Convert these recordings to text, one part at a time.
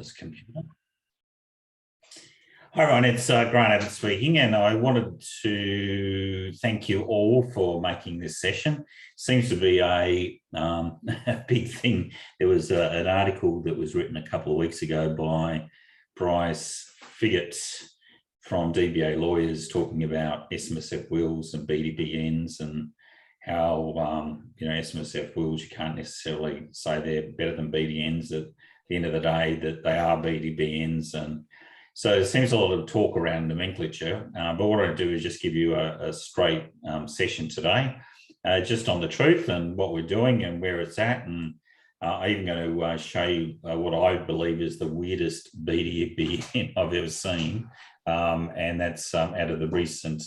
this computer. Hi everyone, it's Grant Abbott speaking, and I wanted to thank you all for making this session. Seems to be a big thing. There was an article that was written a couple of weeks ago by Bryce Figgett from DBA Lawyers talking about SMSF Wills and BDBNs and how, SMSF Wills, you can't necessarily say they're better than BDNs. At the end of the day, that they are BDBNs. And so there seems a lot of talk around nomenclature, but what I do is just give you a straight session today, just on the truth and what we're doing and where it's at. And I'm even going to show you what I believe is the weirdest BDBN I've ever seen. And that's out of the recent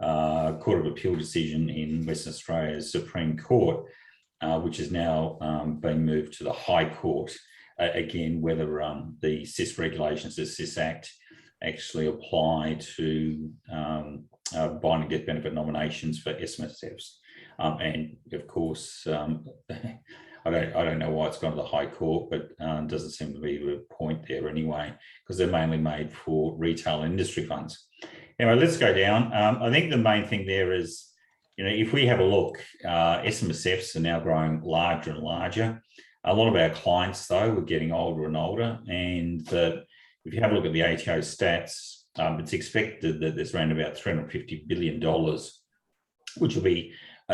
Court of Appeal decision in Western Australia's Supreme Court, which is now being moved to the High Court. Again, whether the SIS regulations, the SIS Act, actually apply to binding death benefit nominations for SMSFs. And of course, I don't know why it's gone to the High Court, but doesn't seem to be the point there anyway, because they're mainly made for retail industry funds. Anyway, let's go down. I think the main thing there is, if we have a look, SMSFs are now growing larger and larger. A lot of our clients, though, are getting older and older, and if you have a look at the ATO stats, it's expected that there's around about $350 billion, which will be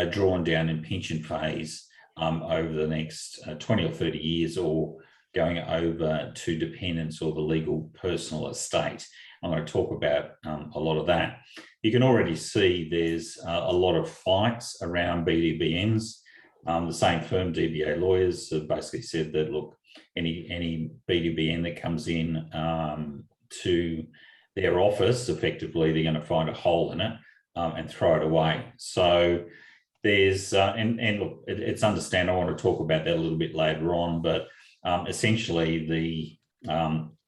drawn down in pension phase over the next 20 or 30 years, or going over to dependents or the legal personal estate. I'm going to talk about a lot of that. You can already see there's a lot of fights around BDBNs. The same firm, DBA Lawyers, have basically said that, look, any BDBN that comes in to their office, effectively, they're going to find a hole in it and throw it away. So there's, and look, it's understandable. I want to talk about that a little bit later on, but essentially the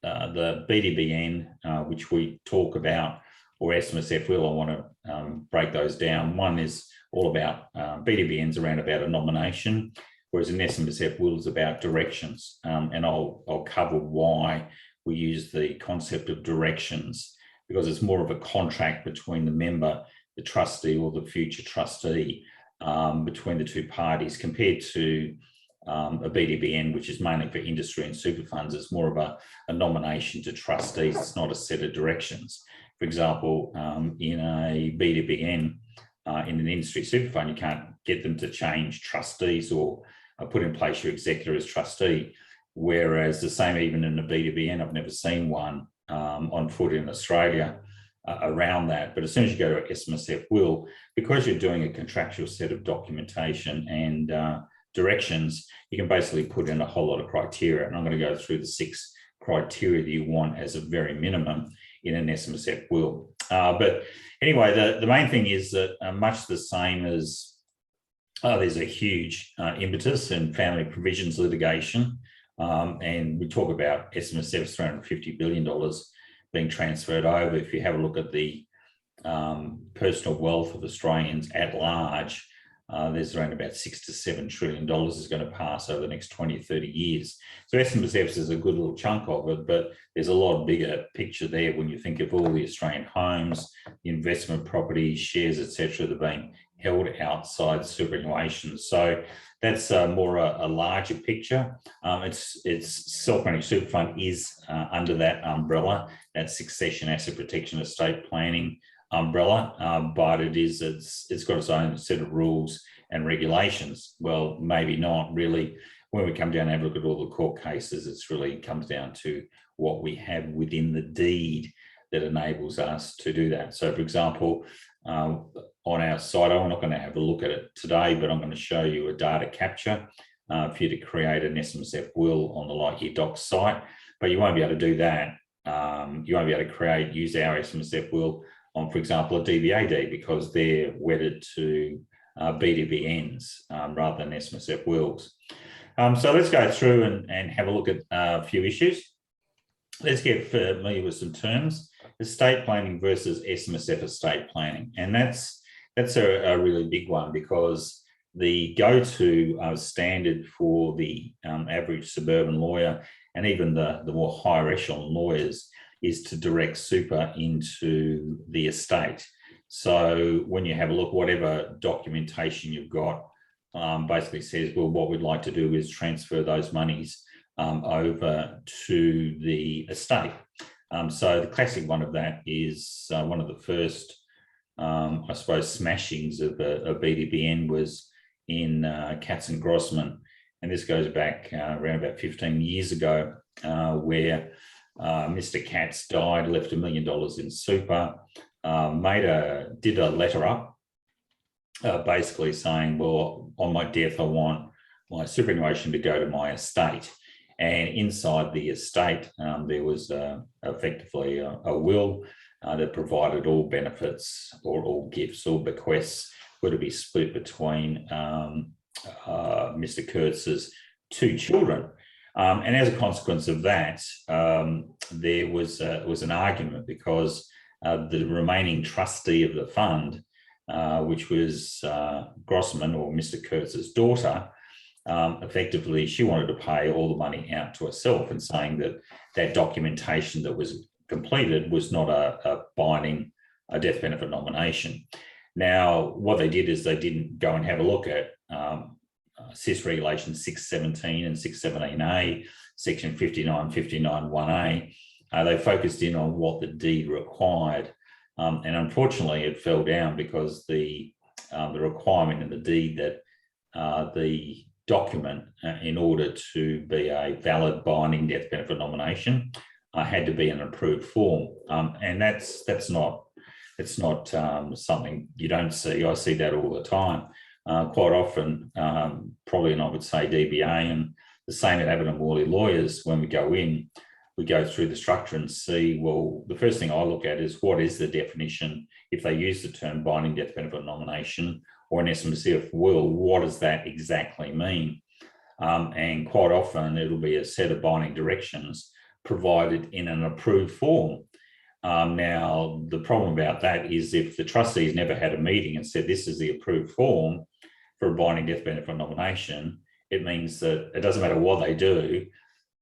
BDBN, which we talk about, or SMSF Will, I want to break those down. One is all about BDBNs around about a nomination, whereas an SMSF Will is about directions. And I'll cover why we use the concept of directions, because it's more of a contract between the member, the trustee, or the future trustee, between the two parties, compared to a BDBN, which is mainly for industry and super funds. It's more of a nomination to trustees. It's not a set of directions. For example, in a BDBN, in an industry super fund, you can't get them to change trustees or put in place your executor as trustee. Whereas the same even in a BDBN, I've never seen one on foot in Australia around that. But as soon as you go to SMSF Will, because you're doing a contractual set of documentation and directions, you can basically put in a whole lot of criteria. And I'm going to go through the 6 criteria that you want as a very minimum in an SMSF Will. But anyway, the main thing is that much the same as there's a huge impetus in family provisions litigation. And we talk about SMSF's $350 billion being transferred over. If you have a look at the personal wealth of Australians at large, there's around about $6 to $7 trillion is going to pass over the next 20 or 30 years. So SMSFs is a good little chunk of it, but there's a lot bigger picture there when you think of all the Australian homes, investment properties, shares, etc., that are being held outside superannuation. So that's more a larger picture. It's self-managed super fund is under that umbrella, that succession, asset protection, estate planning umbrella, but it's got its own set of rules and regulations. Well, maybe not really. When we come down and have a look at all the court cases, it's really comes down to what we have within the deed that enables us to do that. So, for example, on our site, I'm not going to have a look at it today, but I'm going to show you a data capture for you to create an SMSF Will on the LYD Docs site. But you won't be able to do that. You won't be able to use our SMSF Will on, for example, a DBAD, because they're wedded to BDBNs rather than SMSF Wills. So let's go through and have a look at a few issues. Let's get familiar with some terms. Estate planning versus SMSF estate planning. And that's a really big one, because the go-to standard for the average suburban lawyer and even the more higher echelon lawyers, is to direct super into the estate. So when you have a look, whatever documentation you've got basically says, well, what we'd like to do is transfer those monies over to the estate. So the classic one of that is one of the first, I suppose, smashings of BDBN was in Katz and Grossman. And this goes back around about 15 years ago, where Mr. Katz died, left $1 million in super, did a letter up, basically saying, well, on my death, I want my superannuation to go to my estate. And inside the estate, there was effectively a will that provided all benefits or all gifts or bequests were to be split between Mr. Kurtz's two children. And as a consequence of that, there was an argument because the remaining trustee of the fund, which was Grossman, or Mr. Kurtz's daughter, effectively, she wanted to pay all the money out to herself, and saying that that documentation that was completed was not a binding death benefit nomination. Now, what they did is they didn't go and have a look at SIS Regulation 617 and 617A, Section 5959(1)A. They focused in on what the deed required, and unfortunately, it fell down because the requirement in the deed that the document, in order to be a valid binding death benefit nomination, had to be an approved form, and that's not something you don't see. I see that all the time. Quite often, probably, and I would say DBA and the same at Abbott-Family lawyers, when we go in, we go through the structure and see, well, the first thing I look at is what is the definition. If they use the term binding death benefit nomination or an SMSF will, what does that exactly mean? And quite often it'll be a set of binding directions provided in an approved form. Now, the problem about that is if the trustees never had a meeting and said this is the approved form for a binding death benefit nomination, it means that it doesn't matter what they do,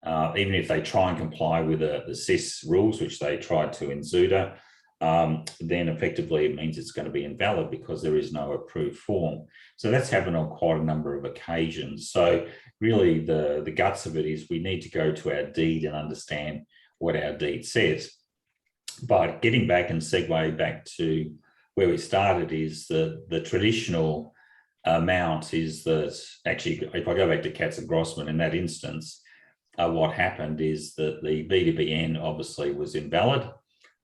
even if they try and comply with the SIS rules, which they tried to in Zuda, then effectively it means it's going to be invalid because there is no approved form. So that's happened on quite a number of occasions. So really the guts of it is we need to go to our deed and understand what our deed says. But getting back and segue back to where we started is the traditional amount is that, actually, if I go back to Katz and Grossman in that instance, what happened is that the BDBN obviously was invalid,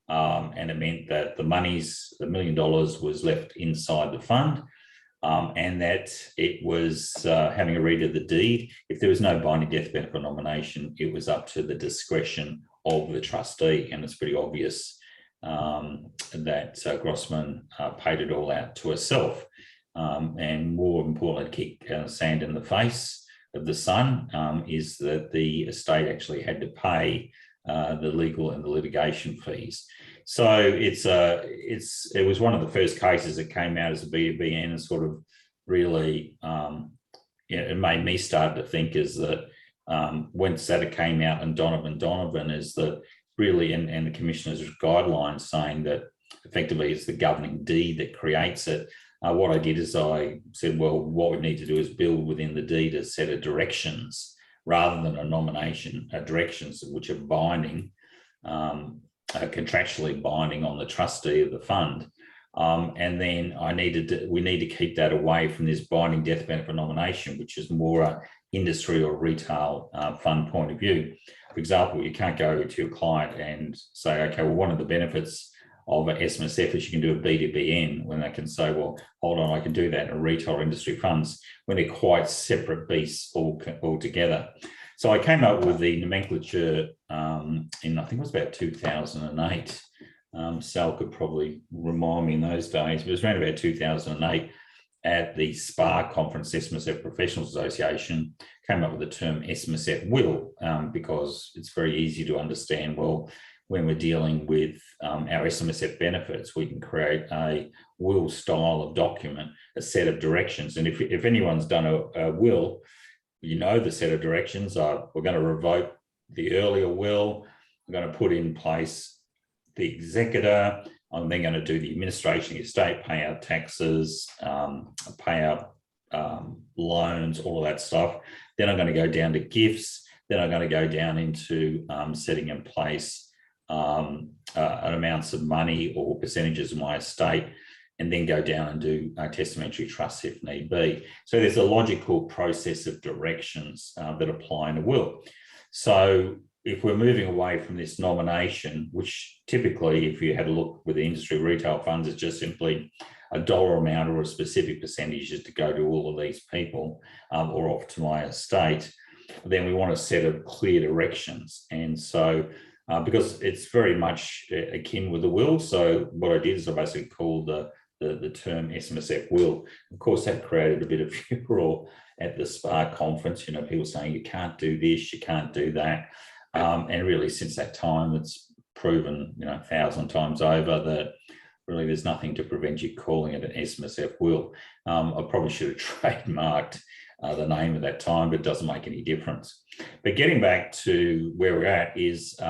and it meant that the monies, $1 million, was left inside the fund, and that it was, having a read of the deed, if there was no binding death benefit nomination, it was up to the discretion of the trustee, and it's pretty obvious that Grossman paid it all out to herself, and more importantly, kick sand in the face of the son, is that the estate actually had to pay the legal and the litigation fees. So it was one of the first cases that came out as a BDBN, and sort of really, it made me start to think is that when SATA came out and Donovan is that really, and the Commissioner's guidelines saying that effectively it's the governing deed that creates it. What I did is I said, well, what we need to do is build within the deed a set of directions rather than a nomination, directions which are binding, contractually binding on the trustee of the fund. And then we need to keep that away from this binding death benefit nomination, which is more a industry or retail fund point of view. For example, you can't go to your client and say, okay, well, one of the benefits of an SMSF is you can do a BDBN, when they can say, well, hold on, I can do that in a retail industry funds, when they're quite separate beasts altogether. So I came up with the nomenclature in, I think it was about 2008. Sal could probably remind me in those days, but it was around about 2008 at the SPA conference, SMSF Professionals Association, came up with the term SMSF Will, because it's very easy to understand, well, when we're dealing with our SMSF benefits, we can create a will style of document, a set of directions. And if anyone's done a will, you know the set of directions are, we're going to revoke the earlier will. I'm going to put in place the executor. I'm then going to do the administration of the estate, pay out taxes, pay out loans, all of that stuff. Then I'm going to go down to gifts. Then I'm going to go down into setting in place amounts of money or percentages of my estate, and then go down and do testamentary trusts if need be. So there's a logical process of directions that apply in a will. So if we're moving away from this nomination, which typically, if you had a look with the industry retail funds, it's just simply a dollar amount or a specific percentage is to go to all of these people or off to my estate, then we want a set of clear directions. And so because it's very much akin with the will, so what I did is I basically called the term SMSF Will. Of course, that created a bit of furore at the SPA conference, you know, people saying you can't do this, you can't do that. And really since that time, it's proven, you know, 1,000 times over that really there's nothing to prevent you calling it an SMSF Will. I probably should have trademarked the name at that time, but it doesn't make any difference. But getting back to where we're at is with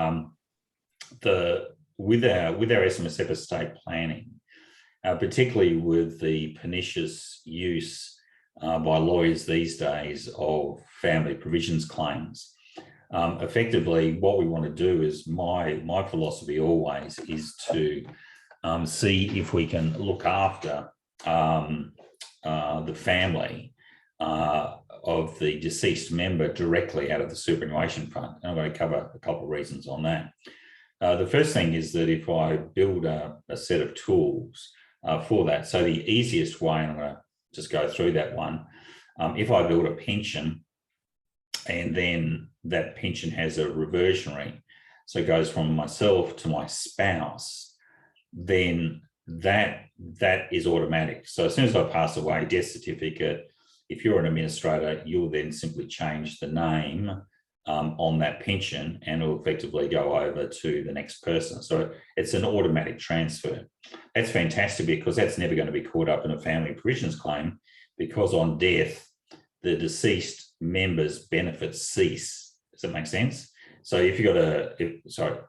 our SMSF estate planning, particularly with the pernicious use by lawyers these days of family provisions claims. Effectively, what we want to do is my philosophy always is to see if we can look after the family of the deceased member directly out of the superannuation fund. And I'm going to cover a couple of reasons on that. The first thing is that if I build a set of tools for that, so the easiest way, and I'm going to just go through that one, if I build a pension and then that pension has a reversionary, so it goes from myself to my spouse, then that is automatic. So as soon as I pass away, death certificate, if you're an administrator, you'll then simply change the name on that pension and it'll effectively go over to the next person. So it's an automatic transfer. That's fantastic because that's never going to be caught up in a family provisions claim, because on death, the deceased member's benefits cease. Does that make sense? So if you've got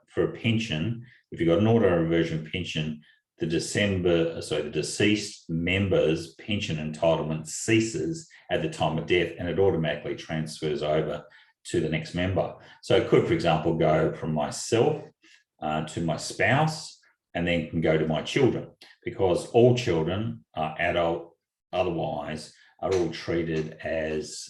for a pension, if you've got an auto reversion pension, the deceased member's pension entitlement ceases at the time of death and it automatically transfers over to the next member. So it could, for example, go from myself to my spouse and then can go to my children, because all children are adult, otherwise are all treated as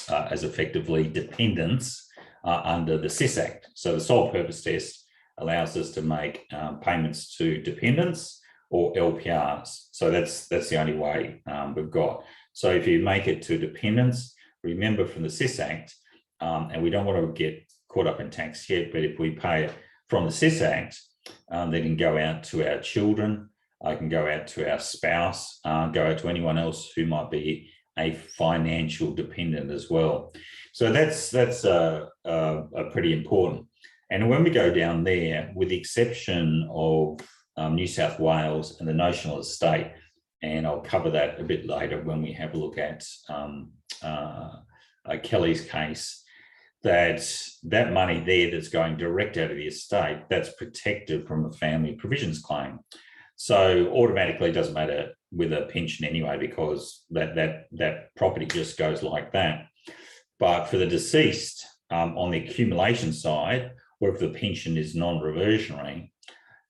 effectively dependents under the SIS Act. So the sole purpose test allows us to make payments to dependents or LPRs. So that's the only way we've got. So if you make it to dependents, remember from the SIS Act, and we don't want to get caught up in tax yet, but if we pay it from the SIS Act, they can go out to our children, can go out to our spouse, go out to anyone else who might be a financial dependent as well. So that's pretty important. And when we go down there, with the exception of New South Wales and the notional estate, and I'll cover that a bit later when we have a look at Kelly's case, that money there that's going direct out of the estate, that's protected from a family provisions claim. So automatically it doesn't matter with a pension anyway, because that property just goes like that. But for the deceased, on the accumulation side, or if the pension is non-reversionary,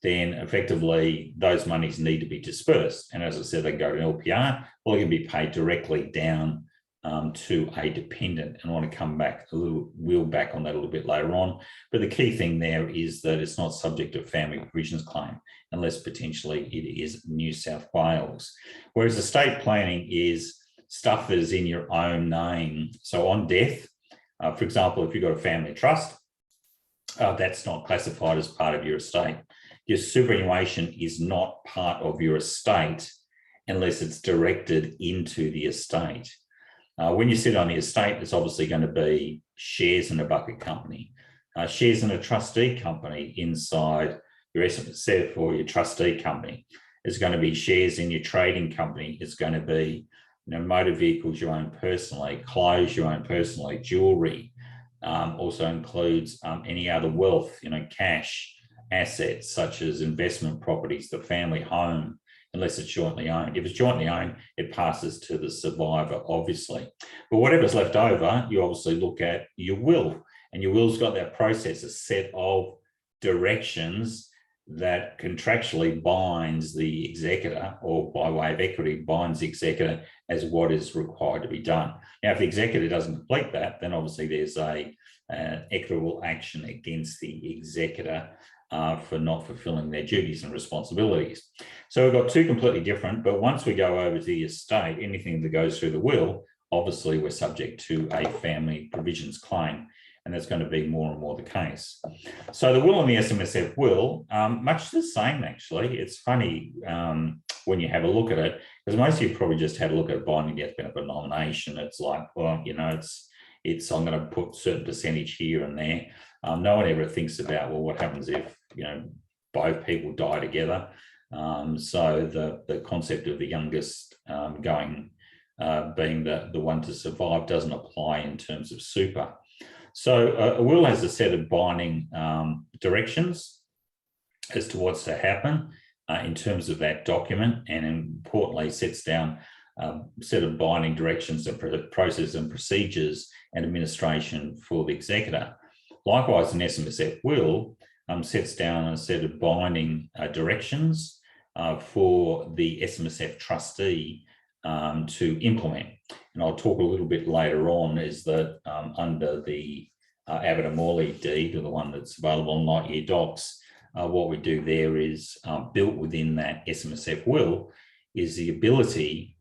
then effectively those monies need to be dispersed. And as I said, they go to an LPR, or they can be paid directly down to a dependent. And I want to come back back on that a little bit later on. But the key thing there is that it's not subject to family provisions claim, unless potentially it is New South Wales. Whereas estate planning is stuff that is in your own name. So on death, for example, if you've got a family trust, that's not classified as part of your estate. Your superannuation is not part of your estate unless it's directed into the estate. When you sit on the estate, it's obviously going to be shares in a bucket company, shares in a trustee company inside your SMSF or your trustee company. It's going to be shares in your trading company. It's going to be, motor vehicles you own personally, clothes you own personally, jewelry, also includes any other wealth, cash, assets such as investment properties, the family home, unless it's jointly owned. If it's jointly owned, it passes to the survivor, obviously. But whatever's left over, you obviously look at your will, and your will's got that process, a set of directions that contractually binds the executor, or by way of equity, binds the executor as what is required to be done. Now, if the executor doesn't complete that, then obviously there's an equitable action against the executor for not fulfilling their duties and responsibilities. So we've got two completely different, but once we go over to the estate, anything that goes through the will, obviously we're subject to a family provisions claim, and that's going to be more and more the case. So the will and the SMSF will, much the same actually. It's funny when you have a look at it, because most of you probably just had a look at binding death benefit nomination. It's like, well, it's I'm going to put a certain percentage here and there. No one ever thinks about, well, what happens if, both people die together? So the concept of the youngest being the one to survive doesn't apply in terms of super. So a will has a set of binding directions as to what's to happen in terms of that document, and importantly sets down a set of binding directions and process and procedures and administration for the executor. Likewise, an SMSF will sets down a set of binding directions for the SMSF trustee to implement. And I'll talk a little bit later on, is that under the Abbott-Family deed, or the one that's available on Light Year Docs, what we do there is built within that SMSF will is the ability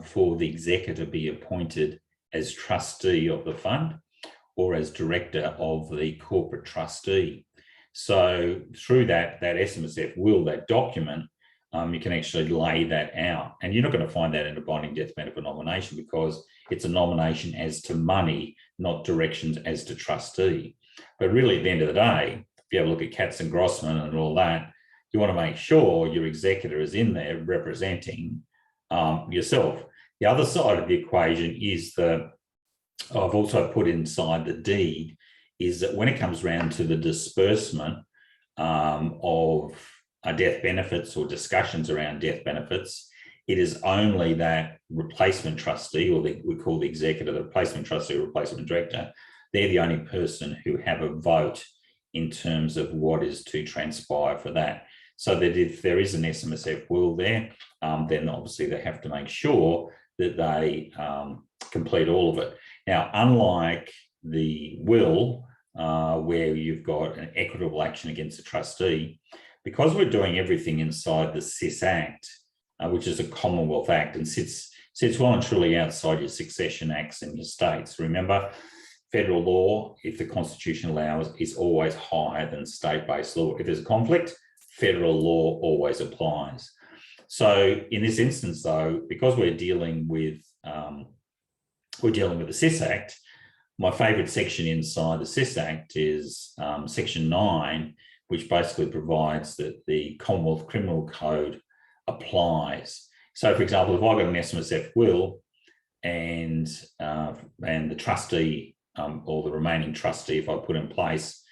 for the executor to be appointed as trustee of the fund or as director of the corporate trustee. So through that SMSF will, that document, you can actually lay that out. And you're not going to find that in a binding death benefit nomination, because it's a nomination as to money, not directions as to trustee. But really, at the end of the day, if you have a look at Katz and Grossman and all that, you want to make sure your executor is in there representing yourself. The other side of the equation is that I've also put inside the deed is that when it comes around to the disbursement of death benefits or discussions around death benefits, it is only that replacement trustee, or we call the executor the replacement trustee or replacement director. They're the only person who have a vote in terms of what is to transpire for that. So that if there is an SMSF will there, then obviously they have to make sure that they complete all of it. Now, unlike the will, where you've got an equitable action against the trustee, because we're doing everything inside the SIS Act, which is a Commonwealth Act and sits well and truly outside your succession acts and your states. Remember, federal law, if the Constitution allows, is always higher than state-based law. If there's a conflict, federal law always applies. So in this instance, though, because we're dealing with the SIS Act, my favourite section inside the SIS Act is Section 9, which basically provides that the Commonwealth Criminal Code applies. So, for example, if I've got an SMSF will and the trustee or the remaining trustee, if I put in place,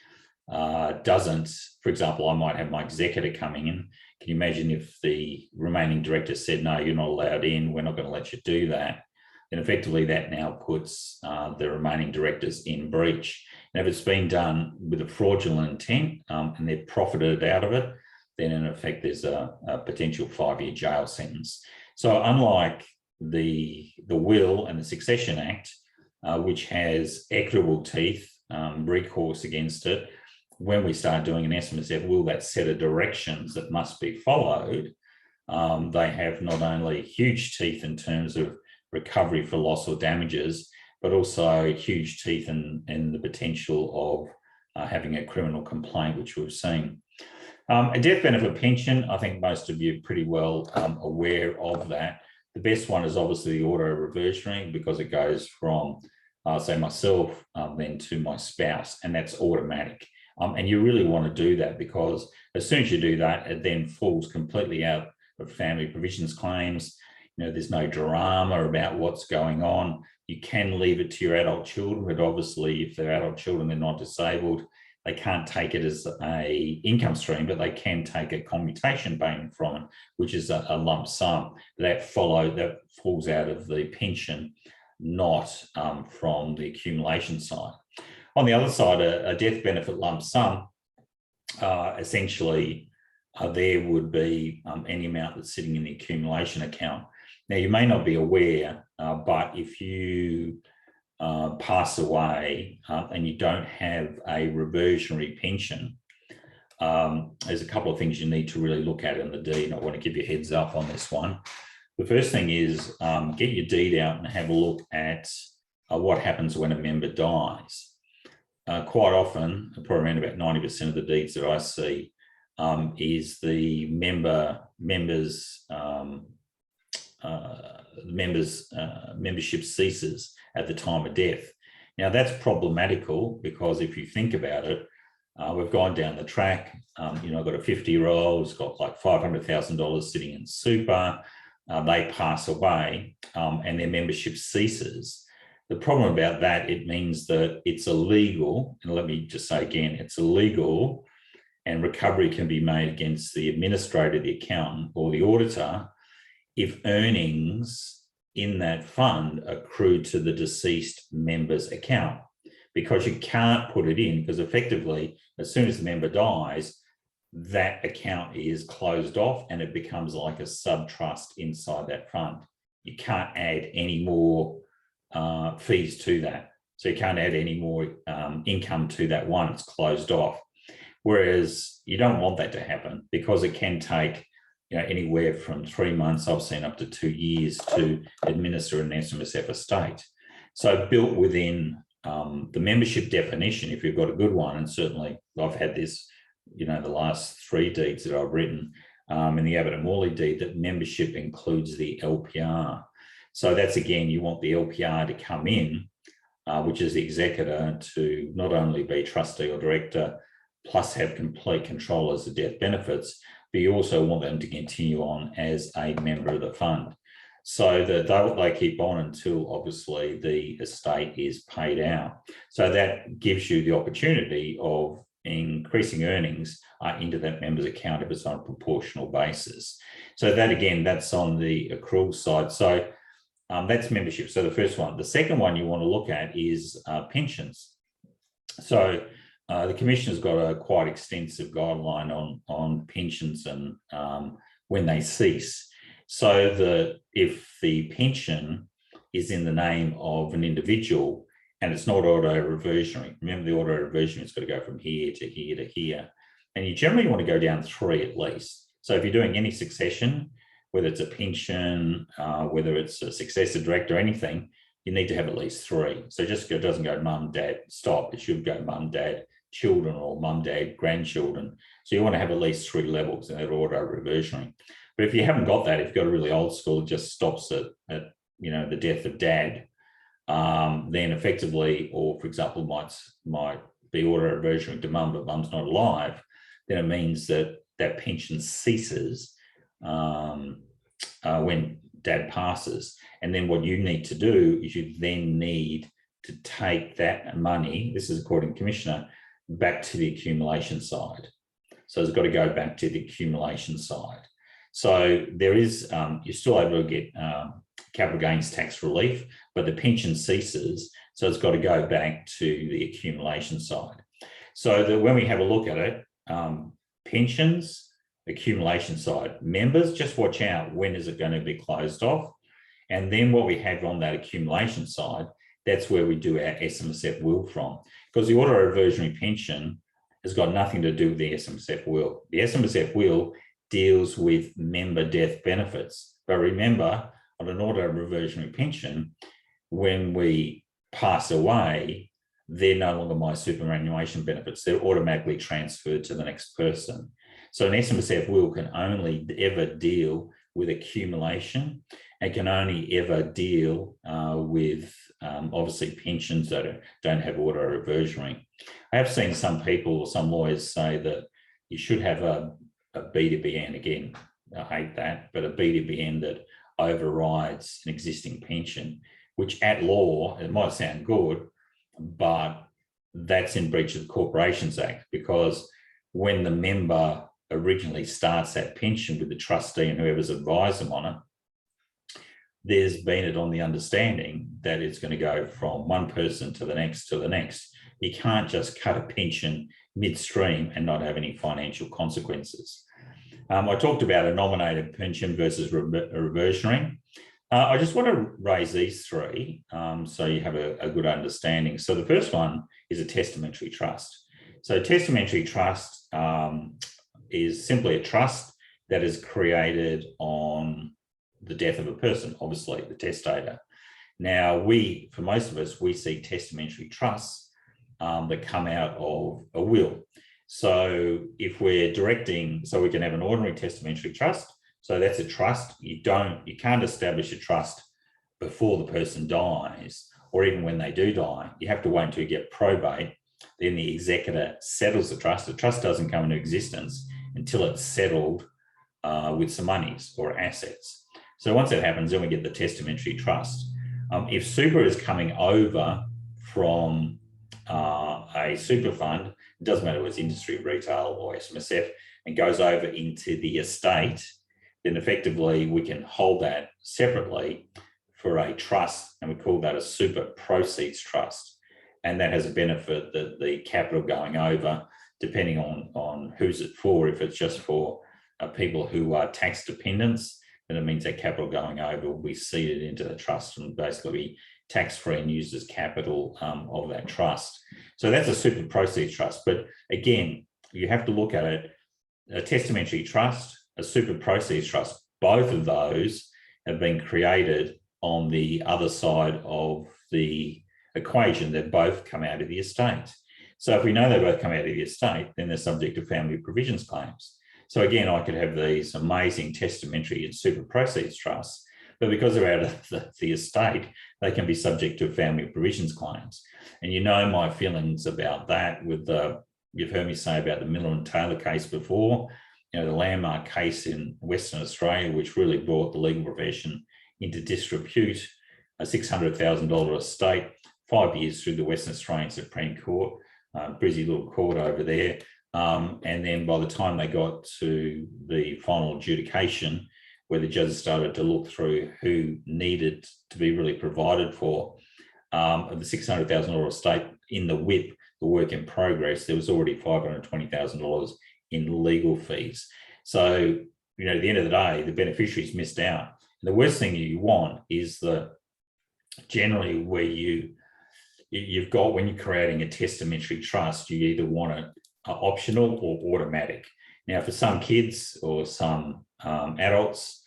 doesn't, for example, I might have my executor coming in. Can you imagine if the remaining director said, no, you're not allowed in, we're not going to let you do that? Then effectively that now puts the remaining directors in breach. And if it's been done with a fraudulent intent and they've profited out of it, then in effect there's a potential 5-year jail sentence. So unlike the will and the Succession Act, which has equitable teeth, recourse against it, when we start doing an SMSF will, that set of directions that must be followed, they have not only huge teeth in terms of recovery for loss or damages, but also huge teeth in the potential of having a criminal complaint, which we've seen. A death benefit pension, I think most of you are pretty well aware of that. The best one is obviously the auto reversionary, because it goes from, say, myself then to my spouse, and that's automatic. And you really want to do that, because as soon as you do that, it then falls completely out of family provisions claims. there's no drama about what's going on. You can leave it to your adult children, but obviously if they're adult children, they're not disabled, they can't take it as a income stream, but they can take a commutation payment from it, which is a lump sum. That falls out of the pension, not from the accumulation side. On the other side, a death benefit lump sum, essentially there would be any amount that's sitting in the accumulation account. Now, you may not be aware, but if you pass away and you don't have a reversionary pension, there's a couple of things you need to really look at in the deed, and I want to give you a heads up on this one. The first thing is get your deed out and have a look at what happens when a member dies. Quite often, probably around about 90% of the deeds that I see is the membership ceases at the time of death. Now, that's problematical because if you think about it, we've gone down the track. I've got a 50-year-old who's got like $500,000 sitting in super. They pass away and their membership ceases. The problem about that, it means that it's illegal, and let me just say again, it's illegal, and recovery can be made against the administrator, the accountant, or the auditor if earnings in that fund accrue to the deceased member's account, because you can't put it in, because effectively, as soon as the member dies, that account is closed off and it becomes like a sub-trust inside that fund. You can't add any more fees to that. So you can't add any more income to that one, it's closed off. Whereas you don't want that to happen, because it can take anywhere from 3 months, I've seen up to 2 years to administer an SMSF estate. So built within the membership definition, if you've got a good one, and certainly I've had this, the last 3 deeds that I've written in the Abbott-Family deed, that membership includes the LPR. So that's, again, you want the LPR to come in, which is the executor, to not only be trustee or director, plus have complete control as the death benefits, but you also want them to continue on as a member of the fund, so that they keep on until obviously the estate is paid out. So that gives you the opportunity of increasing earnings into that member's account if it's on a proportional basis. So that, again, that's on the accrual side. So that's membership. So the first one. The second one you want to look at is pensions. So the Commissioner's got a quite extensive guideline on pensions and when they cease. So that if the pension is in the name of an individual and it's not auto-reversionary, remember the auto-reversionary has got to go from here to here to here, and you generally want to go down 3 at least. So if you're doing any succession, whether it's a pension, whether it's a successor director, anything, you need to have at least 3. So just it doesn't go mum, dad, stop. It should go mum, dad, children, or mum, dad, grandchildren. So you want to have at least 3 levels in that auto-reversionary. But if you haven't got that, if you've got a really old school, it just stops at the death of dad, then effectively, or for example, might be auto-reversionary to mum, but mum's not alive, then it means that that pension ceases when dad passes. And then what you need to do is you then need to take that money, this is according to Commissioner, back to the accumulation side. So it's got to go back to the accumulation side. So there is, you're still able to get capital gains tax relief, but the pension ceases. So it's got to go back to the accumulation side. So that when we have a look at it, pensions, accumulation side, members, just watch out, when is it going to be closed off? And then what we have on that accumulation side, that's where we do our SMSF Will from, because the auto-reversionary pension has got nothing to do with the SMSF Will. The SMSF Will deals with member death benefits. But remember, on an auto-reversionary pension, when we pass away, they're no longer my superannuation benefits. They're automatically transferred to the next person. So an SMSF Will can only ever deal with accumulation and can only ever deal with obviously pensions that don't have auto-reversionary. I have seen some people or some lawyers say that you should have a BDBN. Again, I hate that, but a BDBN that overrides an existing pension, which at law, it might sound good, but that's in breach of the Corporations Act, because when the member originally starts that pension with the trustee and whoever's advised them on it, there's been it on the understanding that it's going to go from one person to the next to the next. You can't just cut a pension midstream and not have any financial consequences. I talked about a nominated pension versus reversionary. I just want to raise these three so you have a good understanding. So the first one is a testamentary trust. So testamentary trust is simply a trust that is created on the death of a person, obviously the testator. Now, for most of us, we see testamentary trusts that come out of a will. So if we're directing, so we can have an ordinary testamentary trust. So that's a trust. You can't establish a trust before the person dies, or even when they do die. You have to wait until you get probate. Then the executor settles the trust. The trust doesn't come into existence until it's settled with some monies or assets. So once that happens, then we get the testamentary trust. If super is coming over from a super fund, it doesn't matter whether it's industry, retail or SMSF, and goes over into the estate, then effectively we can hold that separately for a trust, and we call that a super proceeds trust. And that has a benefit that the capital going over, depending on who's it for. If it's just for people who are tax dependents, then it means that capital going over will be seeded into the trust and basically be tax-free and used as capital of that trust. So that's a super proceeds trust. But again, you have to look at it, a testamentary trust, a super proceeds trust, both of those have been created on the other side of the equation. They've both come out of the estate. So if we know they both come out of the estate, then they're subject to family provisions claims. So again, I could have these amazing testamentary and super proceeds trusts, but because they're out of the estate, they can be subject to family provisions claims. And you know my feelings about that with you've heard me say about the Miller and Taylor case before, the landmark case in Western Australia, which really brought the legal profession into disrepute, a $600,000 estate, 5 years through the Western Australian Supreme Court, busy little court over there. And then by the time they got to the final adjudication, where the judges started to look through who needed to be really provided for the $600,000 estate in the WIP, the work in progress, there was already $520,000 in legal fees. So, at the end of the day, the beneficiaries missed out. And the worst thing you want is that generally where you've got, when you're creating a testamentary trust, you either want it optional or automatic. Now, for some kids or some adults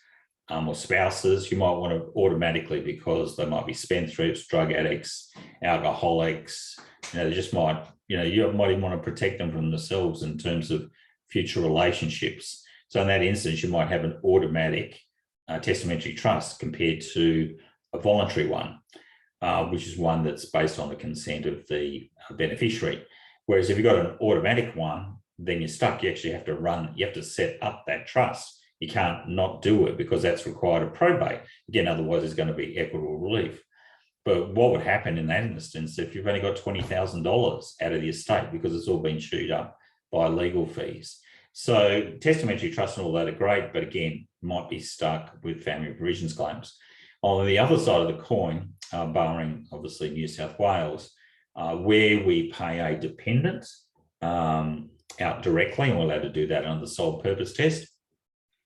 or spouses, you might want to automatically, because they might be spendthrifts, drug addicts, alcoholics. They just might, you might even want to protect them from themselves in terms of future relationships. So in that instance, you might have an automatic testamentary trust compared to a voluntary one, which is one that's based on the consent of the beneficiary. Whereas if you've got an automatic one, then you're stuck. You actually have to set up that trust. You can't not do it because that's required of probate. Again, otherwise there's going to be equitable relief. But what would happen in that instance if you've only got $20,000 out of the estate because it's all been chewed up by legal fees? So testamentary trusts and all that are great, but again, might be stuck with family provisions claims. On the other side of the coin, barring obviously New South Wales, where we pay a dependent out directly, and we're allowed to do that under the sole purpose test.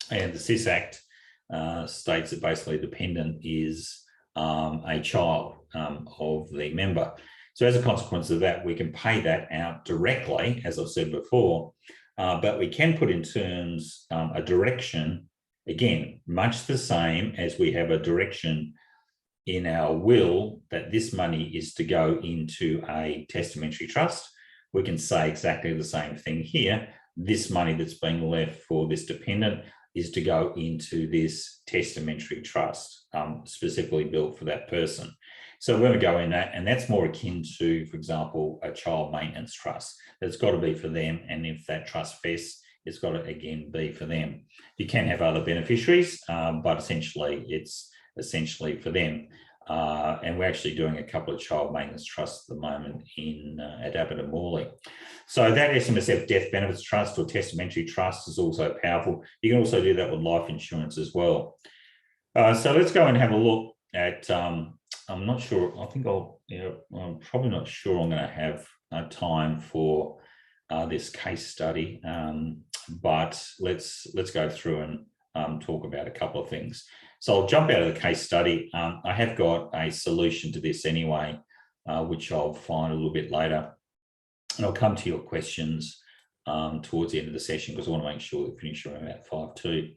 And the SIS Act states that basically dependent is a child of the member. So as a consequence of that, we can pay that out directly, as I've said before, but we can put in terms a direction, again, much the same as we have a direction in our will that this money is to go into a testamentary trust. We can say exactly the same thing here. This money that's being left for this dependent is to go into this testamentary trust, specifically built for that person. So we're going to go in that, and that's more akin to, for example, a child maintenance trust. That's got to be for them, and if that trust vests, it's got to again be for them. You can have other beneficiaries, but essentially it's essentially for them. And we're actually doing a couple of child maintenance trusts at the moment at Abbott-Family. So that SMSF Death Benefits Trust or Testamentary Trust is also powerful. You can also do that with life insurance as well. So let's go and have a look at, I'm not sure, I think I'm probably not sure I'm going to have time for this case study, but let's go through and talk about a couple of things. So I'll jump out of the case study. I have got a solution to this anyway, which I'll find a little bit later. And I'll come to your questions towards the end of the session because I want to make sure we finish around about 5:02.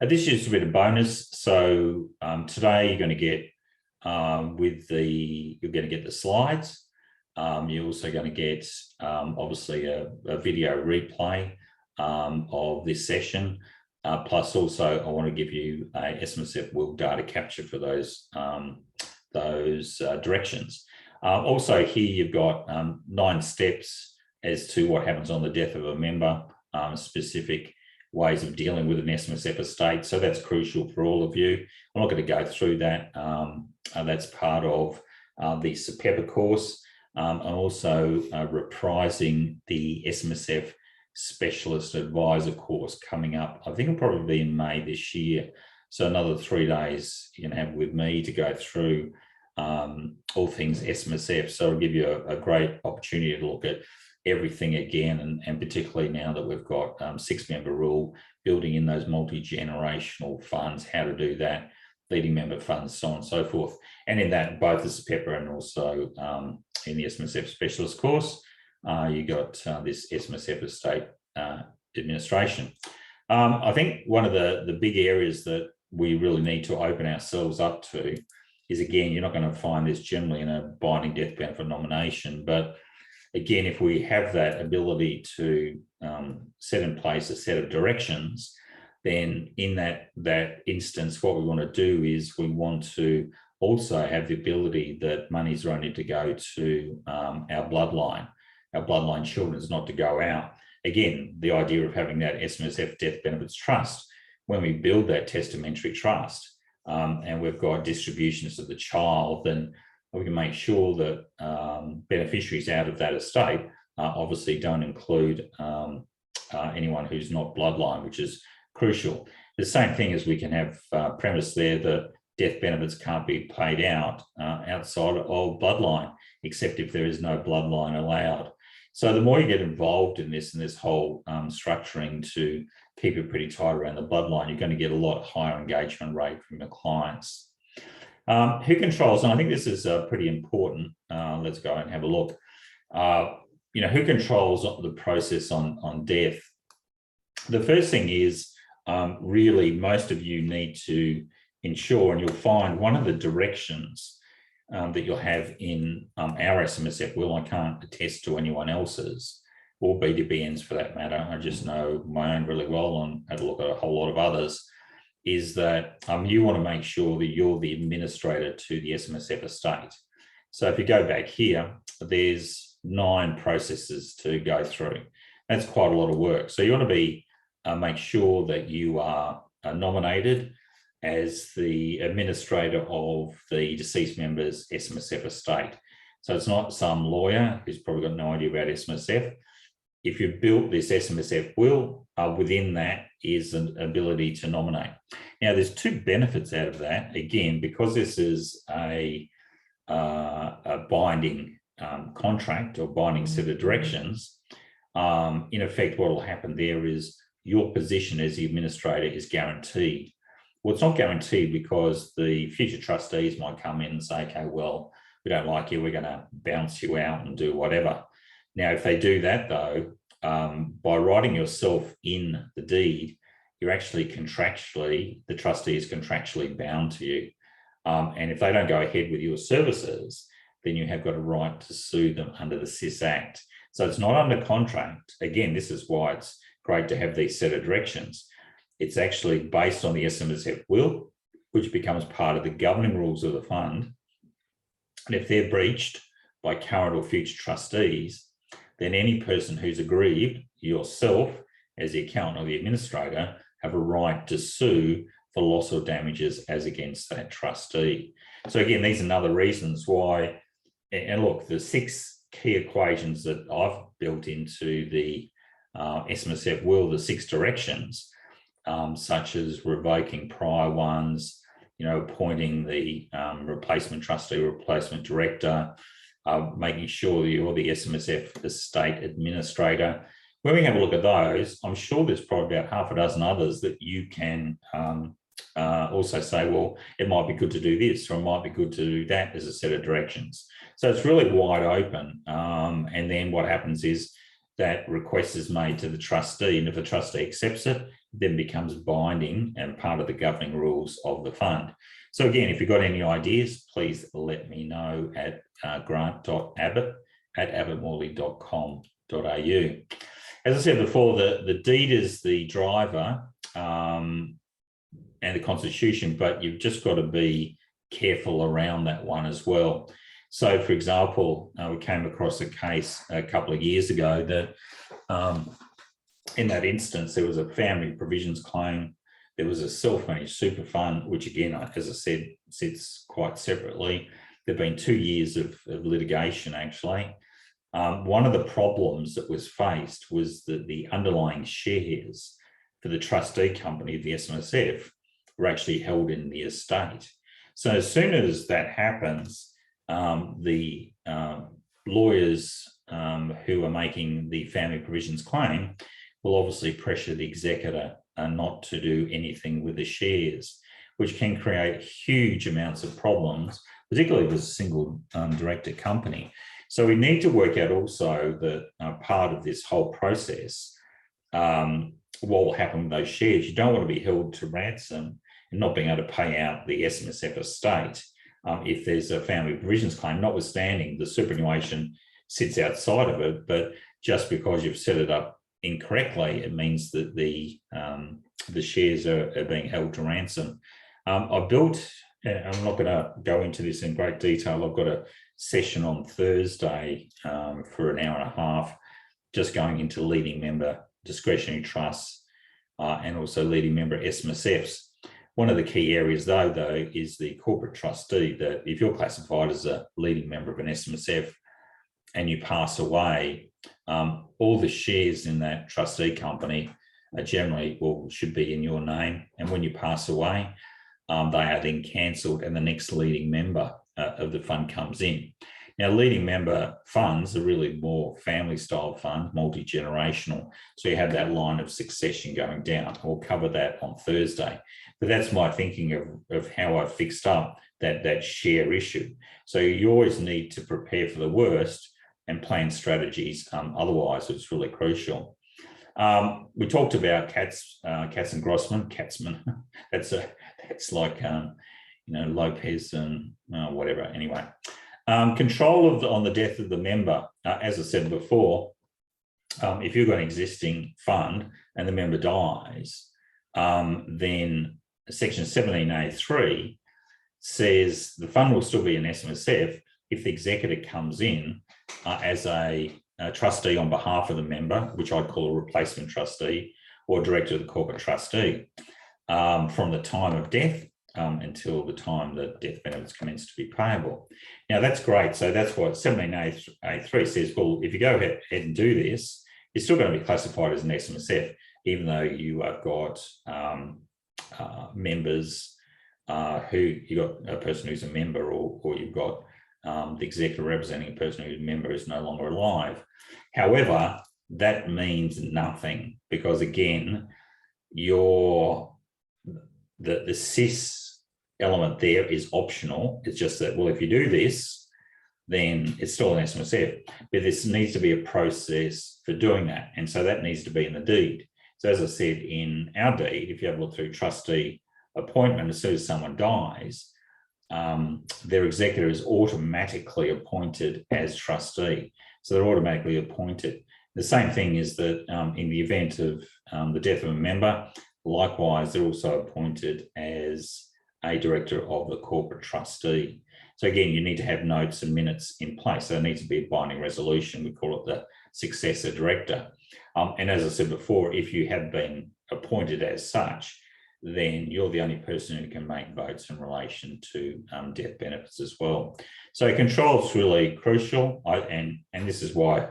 This is a bit of bonus. So today you're going to get you're going to get the slides. You're also going to get obviously a video replay of this session. Plus also I want to give you a SMSF Will data capture for those directions. Also here you've got 9 steps as to what happens on the death of a member, specific ways of dealing with an SMSF estate. So that's crucial for all of you. I'm not going to go through that. That's part of the SPEPA course. I'm also reprising the SMSF Specialist Advisor course coming up. I think it'll probably be in May this year. So another 3 days you can have with me to go through all things SMSF. So it'll give you a great opportunity to look at everything again, and particularly now that we've got 6-member rule, building in those multi-generational funds, how to do that, leading member funds, so on and so forth. And in that, both the SPEPA and also in the SMSF Specialist course, you got this SMSF Estate Administration. I think one of the big areas that we really need to open ourselves up to is, again, you're not going to find this generally in a binding death benefit nomination, but again, if we have that ability to set in place a set of directions, then in that instance, what we want to do is we want to also have the ability that monies are only to go to our bloodline children, is not to go out. Again, the idea of having that SMSF Death Benefits Trust, when we build that testamentary trust and we've got distributions to the child, then we can make sure that beneficiaries out of that estate obviously don't include anyone who's not bloodline, which is crucial. The same thing as we can have premise there that death benefits can't be paid out outside of bloodline, except if there is no bloodline allowed. So the more you get involved in this whole structuring to keep it pretty tight around the bloodline, you're going to get a lot higher engagement rate from your clients. Who controls, and I think this is pretty important. Let's go and have a look. Who controls the process on death? The first thing is really most of you need to ensure, and you'll find one of the directions that you'll have in our SMSF Will, I can't attest to anyone else's, or BDBNs for that matter, I just know my own really well and had a look at a whole lot of others, is that you want to make sure that you're the administrator to the SMSF estate. So if you go back here, there's 9 processes to go through. That's quite a lot of work. So you want to be make sure that you are nominated as the administrator of the deceased member's SMSF estate. So it's not some lawyer who's probably got no idea about SMSF. If you've built this SMSF Will, within that is an ability to nominate. Now, there's 2 benefits out of that. Again, because this is a binding contract or binding set of directions, in effect, what will happen there is your position as the administrator is guaranteed. Well, it's not guaranteed because the future trustees might come in and say, okay, well, we don't like you, we're going to bounce you out and do whatever. Now, if they do that, though, by writing yourself in the deed, you're actually contractually, the trustee is contractually bound to you. And if they don't go ahead with your services, then you have got a right to sue them under the SIS Act. So it's not under contract. Again, this is why it's great to have these set of directions. It's actually based on the SMSF Will, which becomes part of the governing rules of the fund. And if they're breached by current or future trustees, then any person who's aggrieved, yourself as the accountant or the administrator, have a right to sue for loss or damages as against that trustee. So again, these are another reasons why, and look, the 6 key equations that I've built into the SMSF Will, the 6 directions, such as revoking prior ones, appointing the replacement trustee, replacement director, making sure you're the SMSF estate administrator. When we have a look at those, I'm sure there's probably about half a dozen others that you can also say, well, it might be good to do this, or it might be good to do that as a set of directions. So it's really wide open. And then what happens is that request is made to the trustee, and if the trustee accepts it, it then becomes binding and part of the governing rules of the fund. So again, if you've got any ideas, please let me know at grant.abbott@abbottmorley.com.au. As I said before, the deed is the driver and the constitution, but you've just got to be careful around that one as well. So, for example, we came across a case a couple of years ago that in that instance, there was a family provisions claim. There was a self-managed super fund, which again, as I said, sits quite separately. There've been 2 years of litigation, actually. One of the problems that was faced was that the underlying shares for the trustee company, the SMSF, were actually held in the estate. So as soon as that happens, the lawyers who are making the family provisions claim will obviously pressure the executor not to do anything with the shares, which can create huge amounts of problems, particularly with a single director company. So we need to work out also that part of this whole process, what will happen with those shares. You don't want to be held to ransom and not being able to pay out the SMSF estate if there's a family provisions claim, notwithstanding the superannuation sits outside of it, but just because you've set it up incorrectly, it means that the shares are being held to ransom. I built, and I'm not going to go into this in great detail, I've got a session on Thursday for an hour and a half, just going into leading member discretionary trusts and also leading member SMSFs. One of the key areas though, is the corporate trustee, that if you're classified as a leading member of an SMSF and you pass away, all the shares in that trustee company are generally, should be in your name. And when you pass away, they are then cancelled and the next leading member of the fund comes in. Now, leading member funds are really more family style funds, multi-generational. So you have that line of succession going down. We'll cover that on Thursday. But that's my thinking of how I fixed up that share issue. So you always need to prepare for the worst and plan strategies. Otherwise, it's really crucial. We talked about Katz and Grossman. Katzman. That's like Lopez and whatever. Anyway, control on the death of the member. As I said before, if you've got an existing fund and the member dies, then Section 17A3 says the fund will still be an SMSF if the executor comes in as a trustee on behalf of the member, which I'd call a replacement trustee or director of the corporate trustee, from the time of death until the time that death benefits commence to be payable. Now, that's great. So that's what 17A3 says. Well, if you go ahead and do this, you're still going to be classified as an SMSF, even though you have got members who you got a person who's a member, or you've got the executor representing a person whose member is no longer alive. However, that means nothing because, again, the CIS element there is optional. It's just that, well, if you do this, then it's still an SMSF, but this needs to be a process for doing that. And so that needs to be in the deed. So as I said, in our deed, if you have a look through trustee appointment, as soon as someone dies, their executor is automatically appointed as trustee. So they're automatically appointed. The same thing is that in the event of the death of a member, likewise, they're also appointed as a director of the corporate trustee. So again, you need to have notes and minutes in place. So there needs to be a binding resolution. We call it the successor director. And as I said before, if you have been appointed as such, then you're the only person who can make votes in relation to death benefits as well. So control is really crucial, and this is why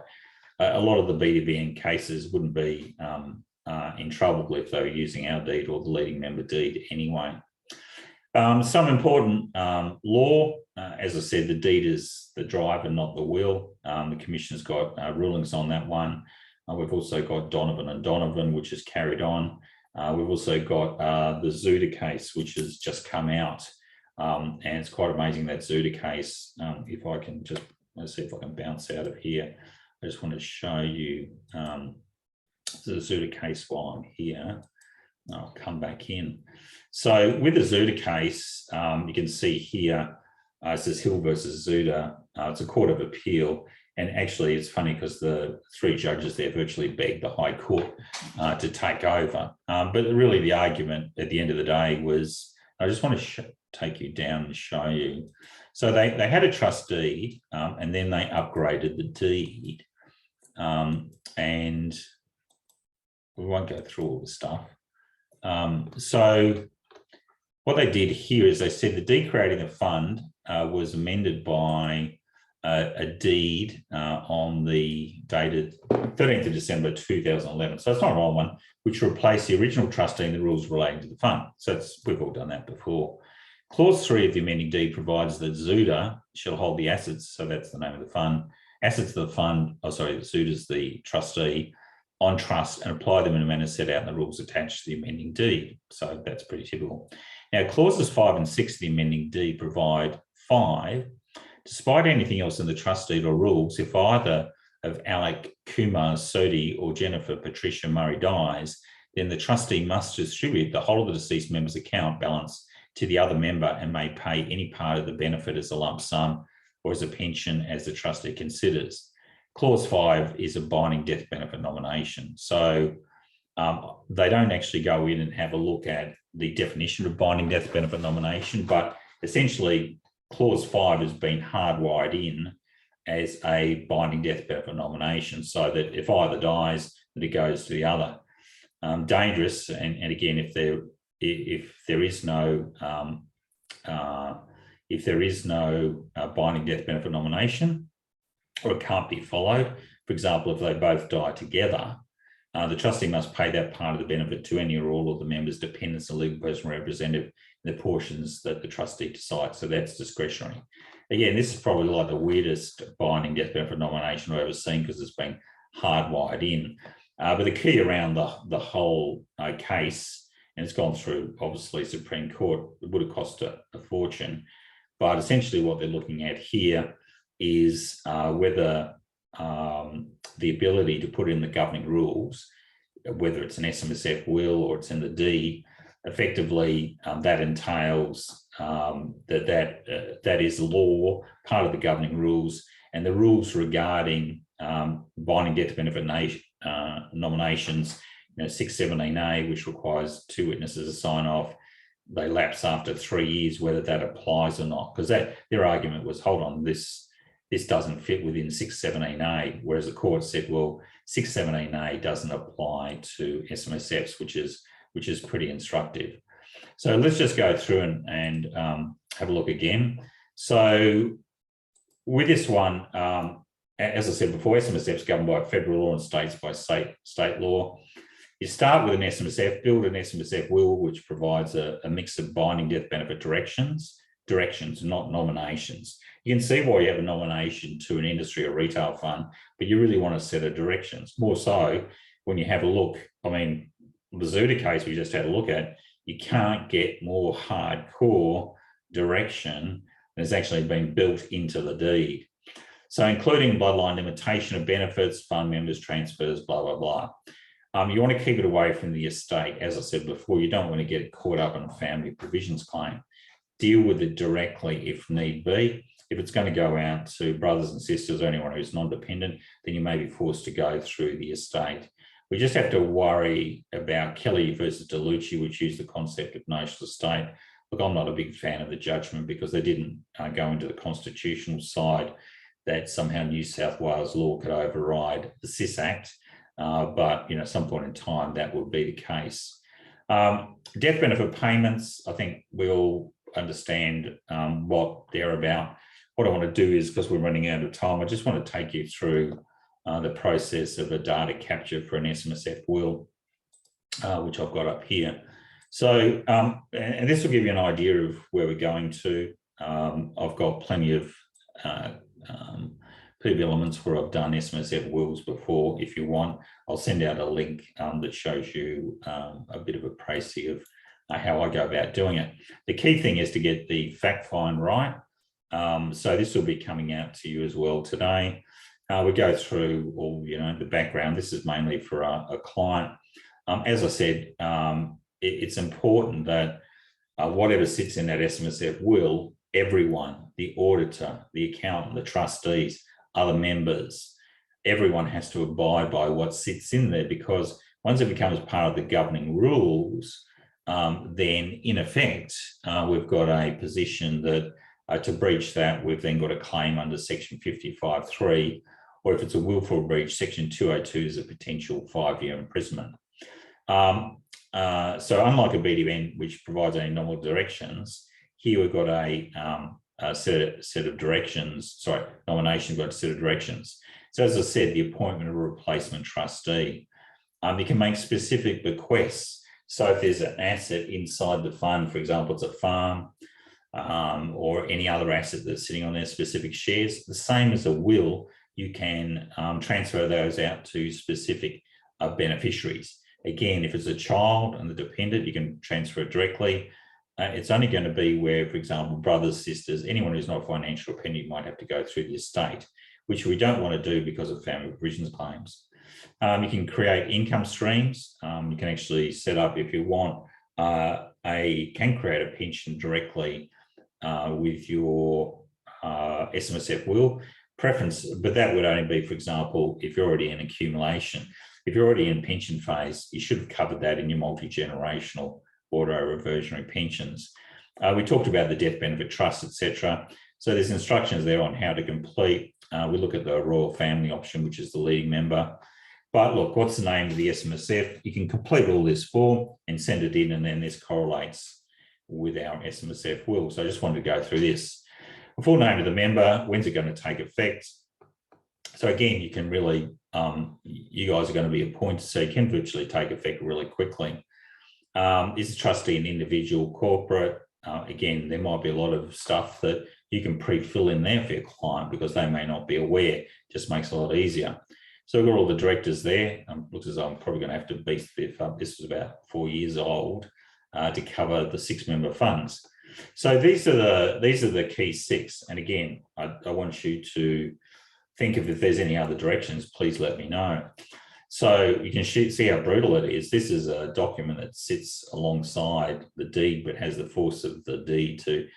a lot of the BDBN cases wouldn't be in trouble if they were using our deed or the leading member deed anyway. Some important law, as I said, the deed is the driver, not the will. The Commission's got rulings on that one. We've also got Donovan and Donovan, which is carried on. We've also got the Zuda case, which has just come out. And it's quite amazing, that Zuda case. If I can just, let's see if I can bounce out of here. I just want to show you the Zuda case while I'm here. I'll come back in. So with the Zuda case, you can see here, it says Hill versus Zuda. It's a court of appeal. And actually, it's funny because the three judges there virtually begged the High Court to take over. But really, the argument at the end of the day was, I just want to take you down and show you. So they had a trust deed, and then they upgraded the deed. And we won't go through all the stuff. So what they did here is they said the deed creating a fund was amended by a deed on the dated 13th of December 2011. So it's not an old one, which replaced the original trustee and the rules relating to the fund. So we've all done that before. Clause 3 of the amending deed provides that Zuda shall hold the assets, so that's the name of the fund, assets of the fund, Zuda's the trustee, on trust, and apply them in a manner set out in the rules attached to the amending deed. So that's pretty typical. Now, clauses 5 and 6 of the amending deed provide 5. Despite anything else in the trust deed or rules, if either of Alec Kumar Sodhi or Jennifer Patricia Murray dies, then the trustee must distribute the whole of the deceased member's account balance to the other member and may pay any part of the benefit as a lump sum or as a pension as the trustee considers. Clause 5 is a binding death benefit nomination. So they don't actually go in and have a look at the definition of binding death benefit nomination, but essentially Clause 5 has been hardwired in as a binding death benefit nomination, so that if either dies, that it goes to the other. Dangerous, and again, if there is no binding death benefit nomination, or it can't be followed, for example, if they both die together, the trustee must pay that part of the benefit to any or all of the members' dependents or legal person representative in the portions that the trustee decides. So that's discretionary. Again, this is probably like the weirdest binding death benefit nomination I've ever seen, because it's been hardwired in. But the key around the whole case, and it's gone through, obviously, Supreme Court, it would have cost a fortune. But essentially what they're looking at here is whether the ability to put in the governing rules, whether it's an SMSF will or it's in the deed, effectively that entails that is law, part of the governing rules, and the rules regarding binding death benefit nominations, 617A, which requires 2 witnesses to sign off, they lapse after 3 years, whether that applies or not, because their argument was, hold on, this doesn't fit within 617A, whereas the court said, well, 617A doesn't apply to SMSFs, which is pretty instructive. So let's just go through and have a look again. So with this one, as I said before, SMSFs governed by federal law and states by state law. You start with an SMSF, build an SMSF will, which provides a mix of binding death benefit directions, not nominations. You can see why you have a nomination to an industry or retail fund, but you really want a set of directions. More so when you have a look, I mean, the Zuda case we just had a look at, you can't get more hardcore direction that's actually been built into the deed. So including bloodline limitation of benefits, fund members, transfers, blah, blah, blah. You want to keep it away from the estate. As I said before, you don't want to get caught up in a family provisions claim. Deal with it directly if need be. If it's going to go out to brothers and sisters or anyone who's non-dependent, then you may be forced to go through the estate. We just have to worry about Kelly versus DeLucci, which used the concept of notional estate. Look, I'm not a big fan of the judgment because they didn't go into the constitutional side that somehow New South Wales law could override the SIS Act. but at some point in time that will be the case. Death benefit payments, I think we all understand what they're about. What I want to do is, because we're running out of time, I just want to take you through the process of a data capture for an SMSF Will, which I've got up here. So, and this will give you an idea of where we're going to. I've got plenty of PV elements where I've done SMSF Wills before. If you want, I'll send out a link that shows you a bit of a précis of how I go about doing it. The key thing is to get the fact find right. So this will be coming out to you as well today. We go through all, the background. This is mainly for a client. As I said, it's important that whatever sits in that SMSF Will, everyone, the auditor, the accountant, the trustees, other members, everyone has to abide by what sits in there, because once it becomes part of the governing rules, then in effect, we've got a position that to breach that, we've then got a claim under section 55(3), or if it's a willful breach, section 202 is a potential 5-year imprisonment. So unlike a BDBN, which provides any normal directions, here we've got a set of directions, nomination, but a set of directions. So as I said, the appointment of a replacement trustee. You can make specific bequests. So if there's an asset inside the fund, for example, it's a farm, or any other asset that's sitting on their specific shares, the same as a will, you can transfer those out to specific beneficiaries. Again, if it's a child and the dependent, you can transfer it directly. It's only going to be where, for example, brothers, sisters, anyone who's not financial dependent might have to go through the estate, which we don't want to do because of family provisions claims. You can create income streams. You can actually set up, if you want, can create a pension directly with your SMSF Will preference, but that would only be, for example, if you're already in accumulation. If you're already in pension phase, you should have covered that in your multi-generational auto reversionary pensions. We talked about the death benefit trust, etc. So there's instructions there on how to complete. We look at the royal family option, which is the leading member. But look, what's the name of the SMSF? You can complete all this form and send it in, and then this correlates with our SMSF Will. So I just wanted to go through this. The full name of the member, when's it going to take effect? So again, you can really, you guys are going to be appointed, so you can virtually take effect really quickly. Is the trustee an individual, corporate? Again, there might be a lot of stuff that you can pre-fill in there for your client because they may not be aware. Just makes it a lot easier. So we've got all the directors there. Looks as though I'm probably going to have to beef this up. This was about 4 years old to cover the 6-member funds. So these are the key 6. And again, I want you to think of if there's any other directions, please let me know. So you can see how brutal it is. This is a document that sits alongside the deed, but has the force of the deed to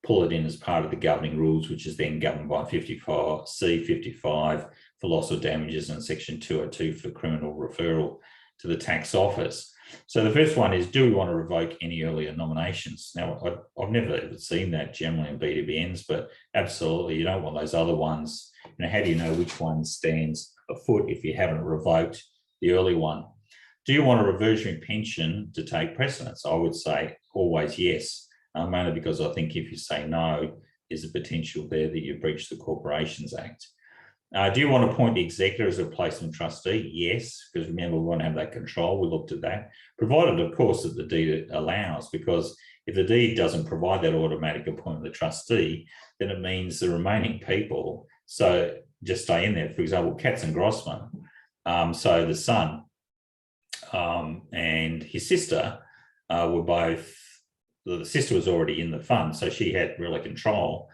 pull it in as part of the governing rules, which is then governed by 55C, 55 for loss or damages, and section 202 for criminal referral to the tax office. So the first one is, do we want to revoke any earlier nominations? Now, I've never ever seen that generally in BDBNs, but absolutely, you don't want those other ones. How do you know which one stands afoot if you haven't revoked the early one? Do you want a reversionary pension to take precedence? I would say always yes, mainly because I think if you say no, there's a potential there that you breach the Corporations Act. Do you want to appoint the executor as a replacement trustee? Yes, because remember, we want to have that control. We looked at that, provided, of course, that the deed allows, because if the deed doesn't provide that automatic appointment of the trustee, then it means the remaining people, so just stay in there. For example, Katz and Grossman, so the son and his sister were both, the sister was already in the fund, so she had really control.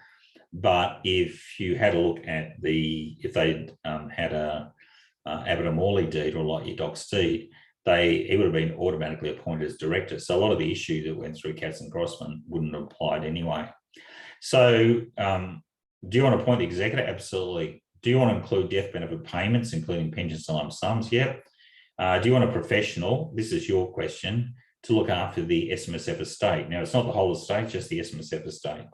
But if you had a look at if they had a Abbott-Family deed or like your doc's deed, he would have been automatically appointed as director. So a lot of the issue that went through Katz and Grossman wouldn't have applied anyway. So do you want to appoint the executor? Absolutely. Do you want to include death benefit payments, including pensions and lump sums? Yep. Do you want a professional? This is your question, to look after the SMSF estate. Now, it's not the whole estate, just the SMSF estate.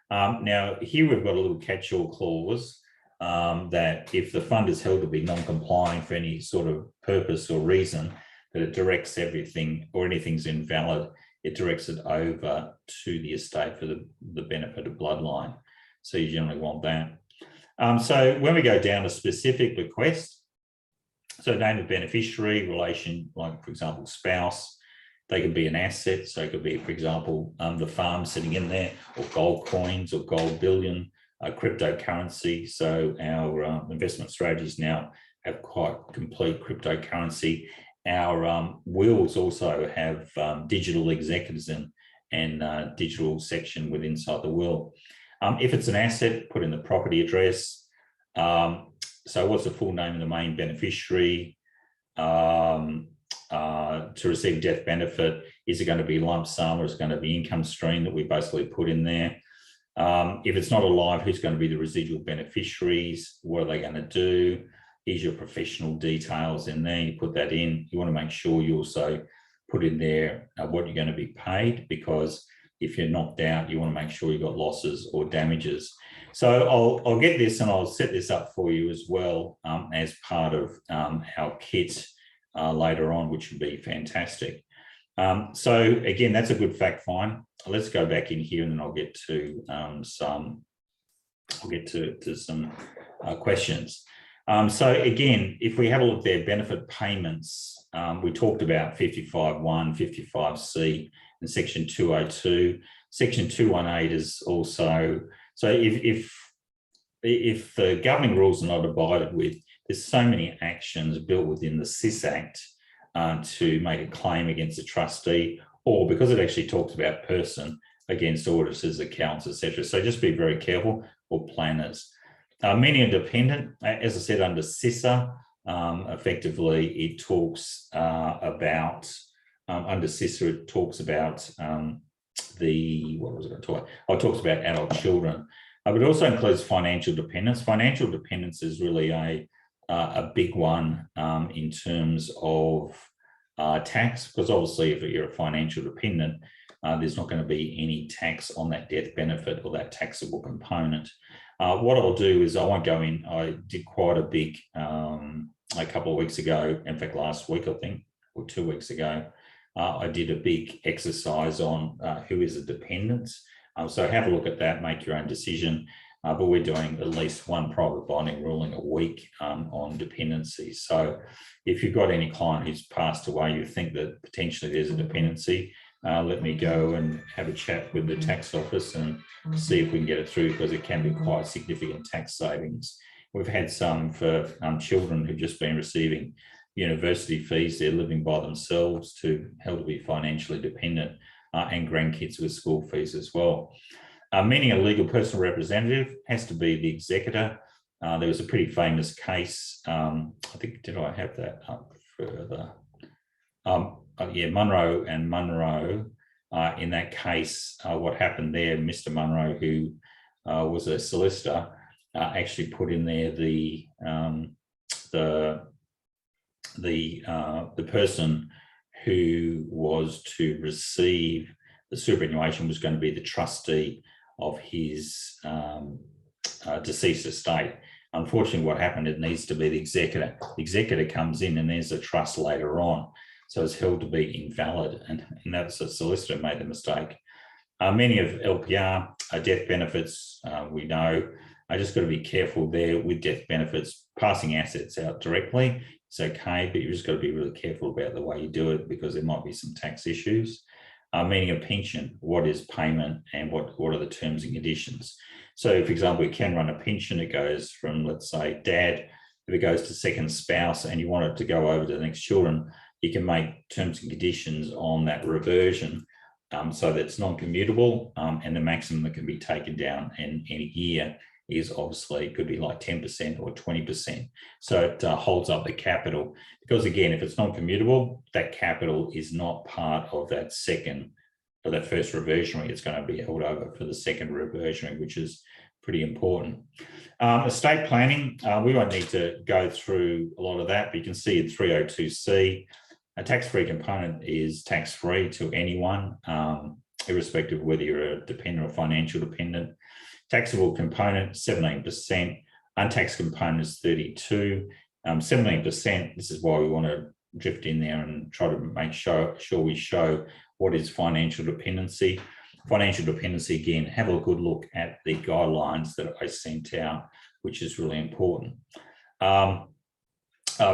Now, here we've got a little catch-all clause that if the fund is held to be non-compliant for any sort of purpose or reason, that it directs everything or anything's invalid, it directs it over to the estate for the benefit of bloodline. So you generally want that. So when we go down to specific bequest, so name of beneficiary, relation, like for example, spouse, they could be an asset. So it could be, for example, the farm sitting in there, or gold coins or gold bullion, cryptocurrency. So our investment strategies now have quite complete cryptocurrency. Our wills also have digital executives and digital section within inside the will. If it's an asset, put in the property address. So what's the full name of the main beneficiary? To receive death benefit, is it going to be lump sum or is it going to be income stream that we basically put in there? If it's not alive, who's going to be the residual beneficiaries? What are they going to do? Here's your professional details in there. You put that in. You want to make sure you also put in there what you're going to be paid, because if you're knocked out, you want to make sure you've got losses or damages. So I'll get this and I'll set this up for you as well as part of our kit later on, which would be fantastic. So again, that's a good fact find. Let's go back in here and then I'll get to some questions. So again, if we have a look there, benefit payments, we talked about 55.1, 55C, and Section 202. Section 218 is also, so if the governing rules are not abided with, there's so many actions built within the SIS Act to make a claim against a trustee, or because it actually talks about person, against auditors, accounts, etc. So just be very careful, or planners. Many are dependent, as I said, under SISA. Effectively, it talks about, under SISA, it talks about what was I going to talk about? Oh, it talks about adult children. But it also includes financial dependence. Financial dependence is really a big one in terms of tax, because obviously if you're a financial dependent, there's not going to be any tax on that death benefit or that taxable component. What I'll do is I won't go in. I did quite a big, a couple of weeks ago, in fact last week I think, or 2 weeks ago, I did a big exercise on who is a dependent. So have a look at that, make your own decision. But we're doing at least one private binding ruling a week on dependency. So if you've got any client who's passed away, you think that potentially there's a dependency, let me go and have a chat with the tax office and see if we can get it through, because it can be quite significant tax savings. We've had some for children who've just been receiving university fees. They're living by themselves to held to be financially dependent, and grandkids with school fees as well. Meaning a legal personal representative has to be the executor. There was a pretty famous case. I think, did I have that up further? Yeah, Munro and Munro. In that case, what happened there, Mr. Munro, who was a solicitor, actually put in there the person who was to receive the superannuation was going to be the trustee of his deceased estate. Unfortunately, what happened, it needs to be the executor. The executor comes in and there's a trust later on. So it's held to be invalid, and that's a solicitor made the mistake. Many of LPR death benefits, we know, I just got to be careful there with death benefits. Passing assets out directly, it's okay, but you just got to be really careful about the way you do it, because there might be some tax issues. Meaning a pension, what is payment and what are the terms and conditions? So for example, you can run a pension, it goes from, let's say, dad, if it goes to second spouse and you want it to go over to the next children, you can make terms and conditions on that reversion so that it's non-commutable, and the maximum that can be taken down in any year is obviously could be like 10% or 20%. So it holds up the capital, because again, if it's non-commutable, that capital is not part of that second or that first reversionary. It's going to be held over for the second reversionary, which is pretty important. Estate planning, we won't need to go through a lot of that, but you can see in 302C, a tax-free component is tax-free to anyone, irrespective of whether you're a dependent or financial dependent. Taxable component, 17%. Untaxed component is 32, 17%. This is why we want to drift in there and try to make sure we show what is financial dependency. Financial dependency, again, have a good look at the guidelines that I sent out, which is really important.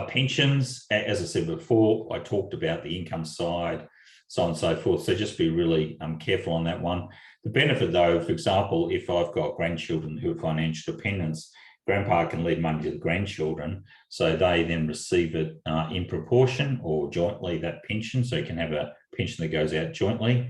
Pensions, as I said before, I talked about the income side, so on and so forth. So just be really careful on that one. The benefit though, for example, if I've got grandchildren who are financial dependents, grandpa can leave money to the grandchildren, so they then receive it in proportion or jointly, that pension, so you can have a pension that goes out jointly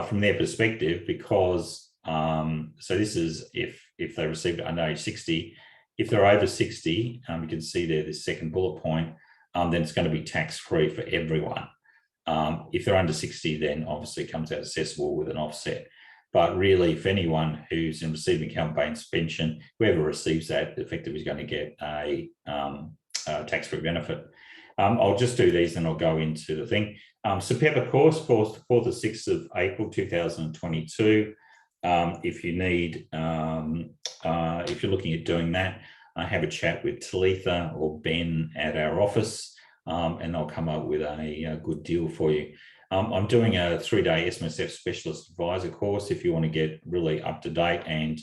from their perspective, because, so this is if they receive it under age 60. If they're over 60, you can see there this second bullet point, then it's going to be tax-free for everyone. If they're under 60, then obviously it comes out assessable with an offset. But really, if anyone who's in receiving account-based pension, whoever receives that, effectively is going to get a tax-free benefit. I'll just do these and I'll go into the thing. SMSF course, 4th to 6th of April 2022. If you need, if you're looking at doing that, have a chat with Talitha or Ben at our office, and they'll come up with a good deal for you. I'm doing a 3-day SMSF Specialist Advisor course if you want to get really up to date and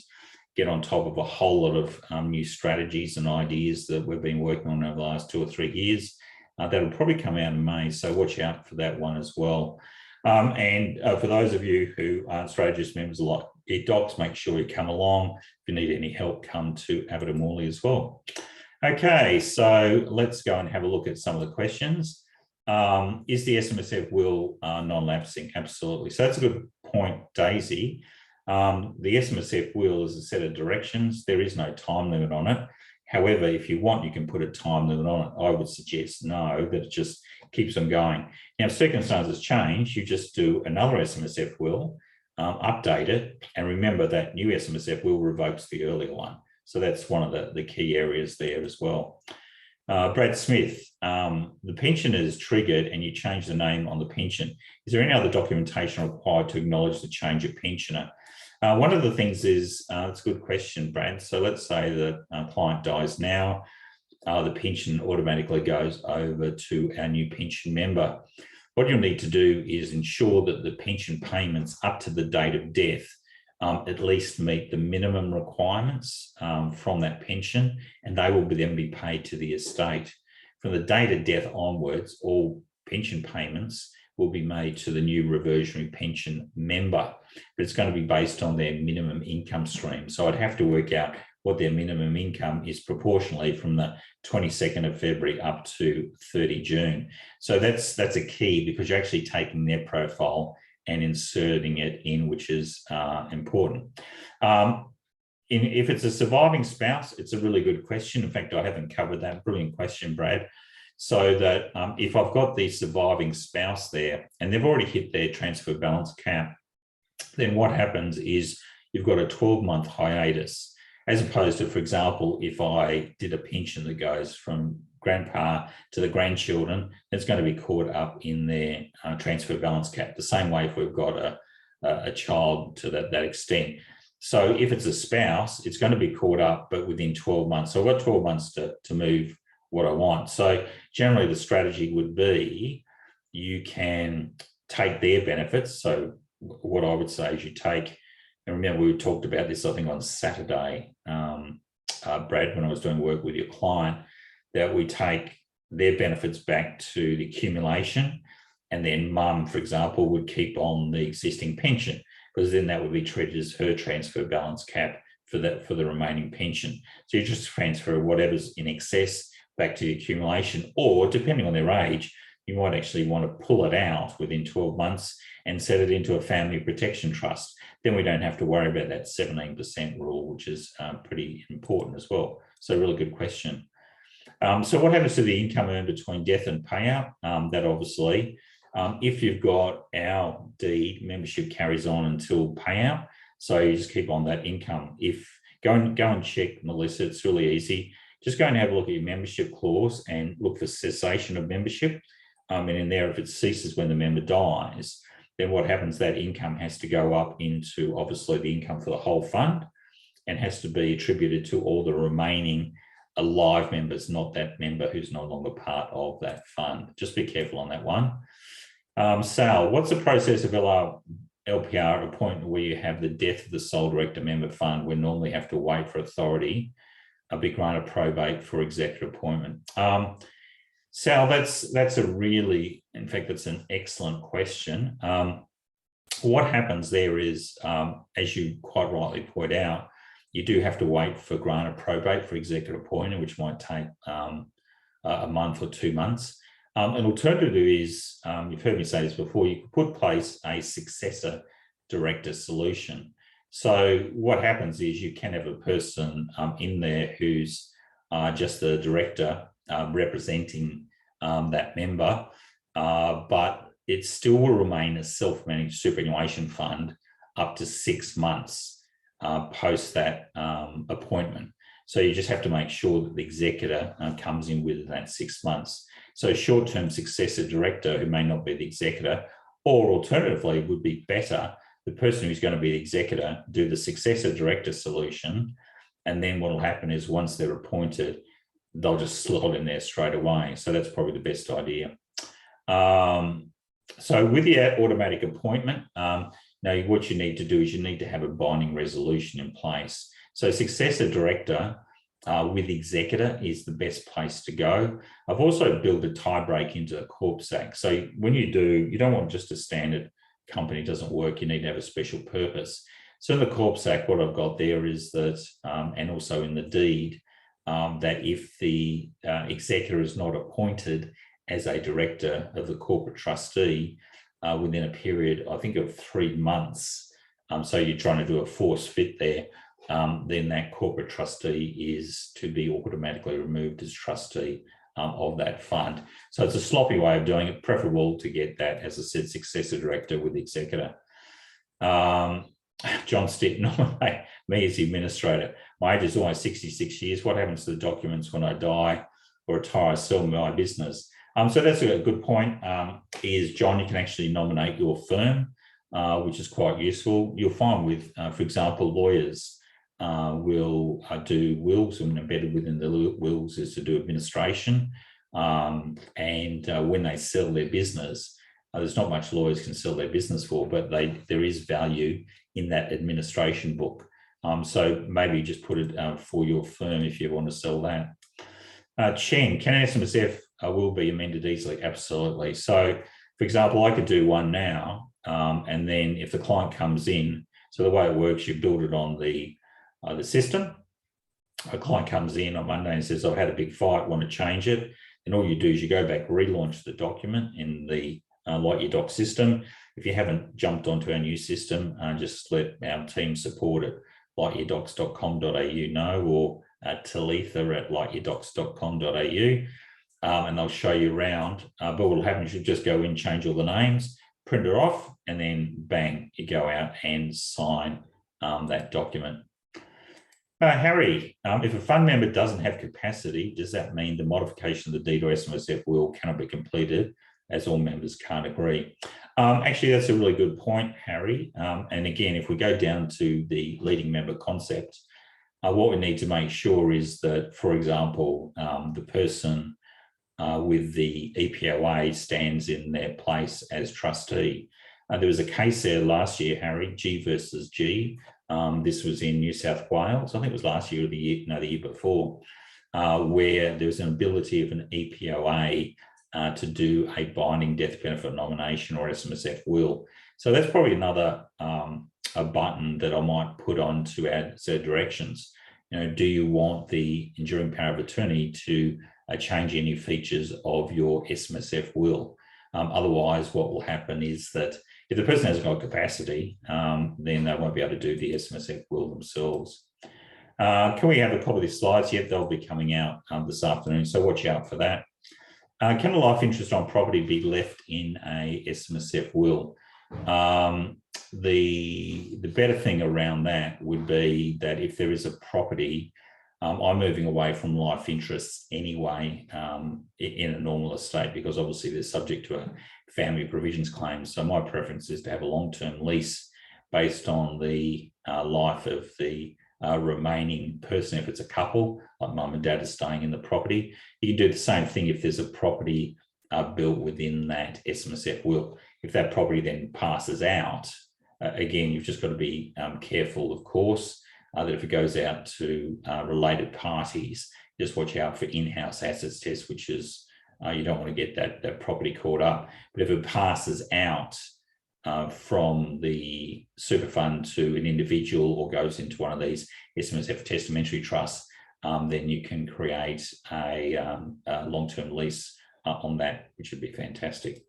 get on top of a whole lot of new strategies and ideas that we've been working on over the last 2 or 3 years. That'll probably come out in May, so watch out for that one as well. And for those of you who aren't strategist members like docs, make sure you come along. If you need any help, come to Abbott-Family as well. Okay, so let's go and have a look at some of the questions. Is the SMSF Will non-lapsing? Absolutely. So that's a good point, Daisy. The SMSF Will is a set of directions. There is no time limit on it. However, if you want, you can put a time limit on it. I would suggest no, that it just keeps on going. Now, if circumstances change, you just do another SMSF Will, update it, and remember that new SMSF Will revokes the earlier one. So that's one of the key areas there as well. Brad Smith, the pension is triggered and you change the name on the pension. Is there any other documentation required to acknowledge the change of pensioner? One of the things is, it's a good question, Brad. So let's say that a client dies now, the pension automatically goes over to our new pension member. What you'll need to do is ensure that the pension payments up to the date of death at least meet the minimum requirements from that pension, and they will then be paid to the estate. From the date of death onwards, all pension payments will be made to the new reversionary pension member, but it's going to be based on their minimum income stream. So I'd have to work out what their minimum income is proportionally from the 22nd of February up to 30 June. So that's a key, because you're actually taking their profile and inserting it in, which is important. If it's a surviving spouse, it's a really good question. In fact, I haven't covered that. Brilliant question, Brad. So that if I've got the surviving spouse there and they've already hit their transfer balance cap, then what happens is you've got a 12-month hiatus, as opposed to, for example, if I did a pension that goes from grandpa to the grandchildren, it's going to be caught up in their transfer balance cap, the same way if we've got a child to that extent. So if it's a spouse, it's going to be caught up, but within 12 months. So I've got 12 months to move what I want. So generally the strategy would be you can take their benefits. So what I would say is you take, and remember we talked about this, I think on Saturday, Brad, when I was doing work with your client, that we take their benefits back to the accumulation, and then mum, for example, would keep on the existing pension, because then that would be treated as her transfer balance cap for the remaining pension. So you just transfer whatever's in excess back to the accumulation, or depending on their age, you might actually want to pull it out within 12 months and set it into a family protection trust. Then we don't have to worry about that 17% rule, which is pretty important as well. So really good question. So what happens to the income earned between death and payout? That obviously, if you've got our deed, membership carries on until payout. So you just keep on that income. If go and check, Melissa, it's really easy. Just go and have a look at your membership clause and look for cessation of membership. And in there, if it ceases when the member dies, then what happens, that income has to go up into obviously the income for the whole fund. and has to be attributed to all the remaining alive members, not that member who's no longer part of that fund. Just be careful on that one. Sal, what's the process of LPR at a point where you have the death of the sole director member fund? We normally have to wait for authority, a big grant of probate for executive appointment. Sal, that's a really, in fact, that's an excellent question. What happens there is, as you quite rightly point out, you do have to wait for grant of probate for executive appointment, which might take a month or 2 months. An alternative is, you've heard me say this before, you could put place a successor director solution. So what happens is you can have a person in there who's just the director representing that member, but it still will remain a self-managed superannuation fund up to 6 months post that appointment. So you just have to make sure that the executor comes in with that 6 months. So short-term successor director who may not be the executor, or alternatively would be better, the person who's going to be the executor do the successor director solution, and then what will happen is once they're appointed, they'll just slot in there straight away. So that's probably the best idea. So with the automatic appointment, now what you need to do is you need to have a binding resolution in place. So successor director with executor is the best place to go. I've also built a tie break into the Corps Act. So when you do, you don't want just a standard company, doesn't work, you need to have a special purpose. So in the Corps Act, what I've got there is that, and also in the deed, that if the executor is not appointed as a director of the corporate trustee within a period, I think, of 3 months, so you're trying to do a force fit there, then that corporate trustee is to be automatically removed as trustee of that fund. So it's a sloppy way of doing it, preferable to get that, as I said, successor director with the executor. John Stitt, nominate me as the administrator. My age is almost 66 years. What happens to the documents when I die or retire, sell my business? So that's a good point, is, John, you can actually nominate your firm, which is quite useful. You'll find with, for example, lawyers will do wills, and embedded within the wills is to do administration. And when they sell their business, there's not much lawyers can sell their business for, but there is value in that administration book. So maybe just put it for your firm if you want to sell that. Chen, can an SMSF will be amended easily? Absolutely. So, for example, I could do one now, and then if the client comes in, so the way it works, you build it on the system. A client comes in on Monday and says, I've had a big fight, want to change it. And all you do is you go back, relaunch the document in the LYD doc system. If you haven't jumped onto our new system, just let our team support at lightyeardocs.com.au know, or talitha@lightyeardocs.com.au, and they'll show you around. But what will happen is you just go in, change all the names, print it off, and then bang, you go out and sign that document. Harry, if a fund member doesn't have capacity, does that mean the modification of the deed or SMSF will cannot be completed as all members can't agree? Actually, that's a really good point, Harry. And again, if we go down to the leading member concept, what we need to make sure is that, for example, the person with the EPOA stands in their place as trustee. There was a case there last year, Harry, G versus G. This was in New South Wales. I think it was last year or the year before, where there was an ability of an EPOA to do a binding death benefit nomination or SMSF will. So that's probably another a button that I might put on to add set directions. Do you want the enduring power of attorney to change any features of your SMSF will? Otherwise, what will happen is that if the person hasn't got capacity, then they won't be able to do the SMSF will themselves. Can we have a copy of the slides? Yep, they'll be coming out this afternoon, so watch out for that. Can a life interest on property be left in a SMSF will? The better thing around that would be that if there is a property, I'm moving away from life interests anyway in a normal estate, because obviously they're subject to a family provisions claim. So my preference is to have a long-term lease based on the life of the remaining person if it's a couple, like mum and dad are staying in the property. You can do the same thing if there's a property built within that SMSF will. If that property then passes out, again, you've just got to be careful, of course, that if it goes out to related parties, just watch out for in-house assets test, which is you don't want to get that property caught up. But if it passes out from the super fund to an individual or goes into one of these SMSF testamentary trusts, then you can create a long-term lease on that, which would be fantastic.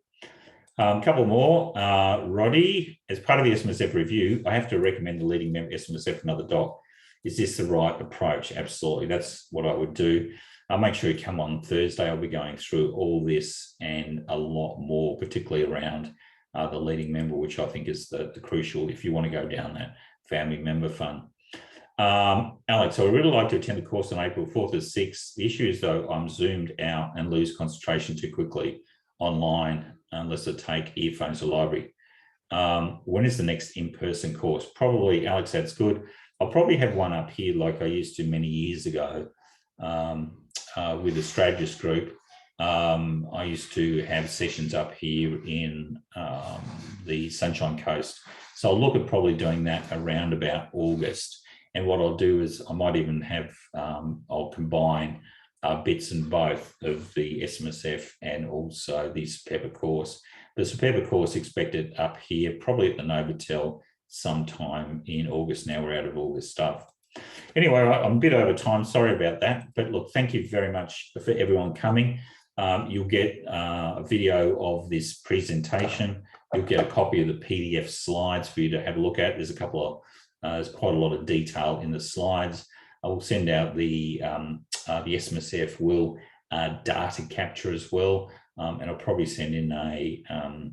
A couple more. Roddy, as part of the SMSF review, I have to recommend the leading member SMSF another doc. Is this the right approach? Absolutely. That's what I would do. I'll make sure you come on Thursday. I'll be going through all this and a lot more, particularly around the leading member, which I think is the crucial if you want to go down that family member fund. Alex, I would really like to attend the course on April 4th or 6th. The issue is, though, I'm zoomed out and lose concentration too quickly online unless I take earphones to the library. When is the next in-person course? Probably, Alex, that's good. I'll probably have one up here like I used to many years ago with the strategist group. I used to have sessions up here in the Sunshine Coast. So I'll look at probably doing that around about August. And what I'll do is I might even have, I'll combine bits and both of the SMSF and also this Pepper course. There's a Pepper course expected up here, probably at the Novotel sometime in August. Now we're out of August stuff. Anyway, I'm a bit over time. Sorry about that. But look, thank you very much for everyone coming. You'll get a video of this presentation. You'll get a copy of the PDF slides for you to have a look at. There's a couple of, there's quite a lot of detail in the slides. I will send out the SMSF Will data capture as well. And I'll probably send in I'll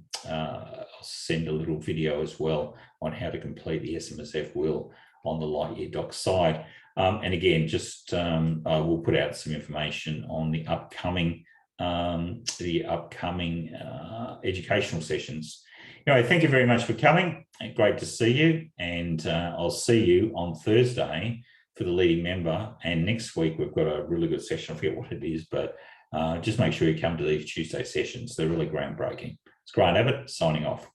send a little video as well on how to complete the SMSF Will on the LYD doc side. And again, just we'll put out some information on the upcoming educational sessions. Anyway, thank you very much for coming. Great to see you. And I'll see you on Thursday for the leading member. And next week, we've got a really good session. I forget what it is, but just make sure you come to these Tuesday sessions. They're really groundbreaking. It's Grant Abbott signing off.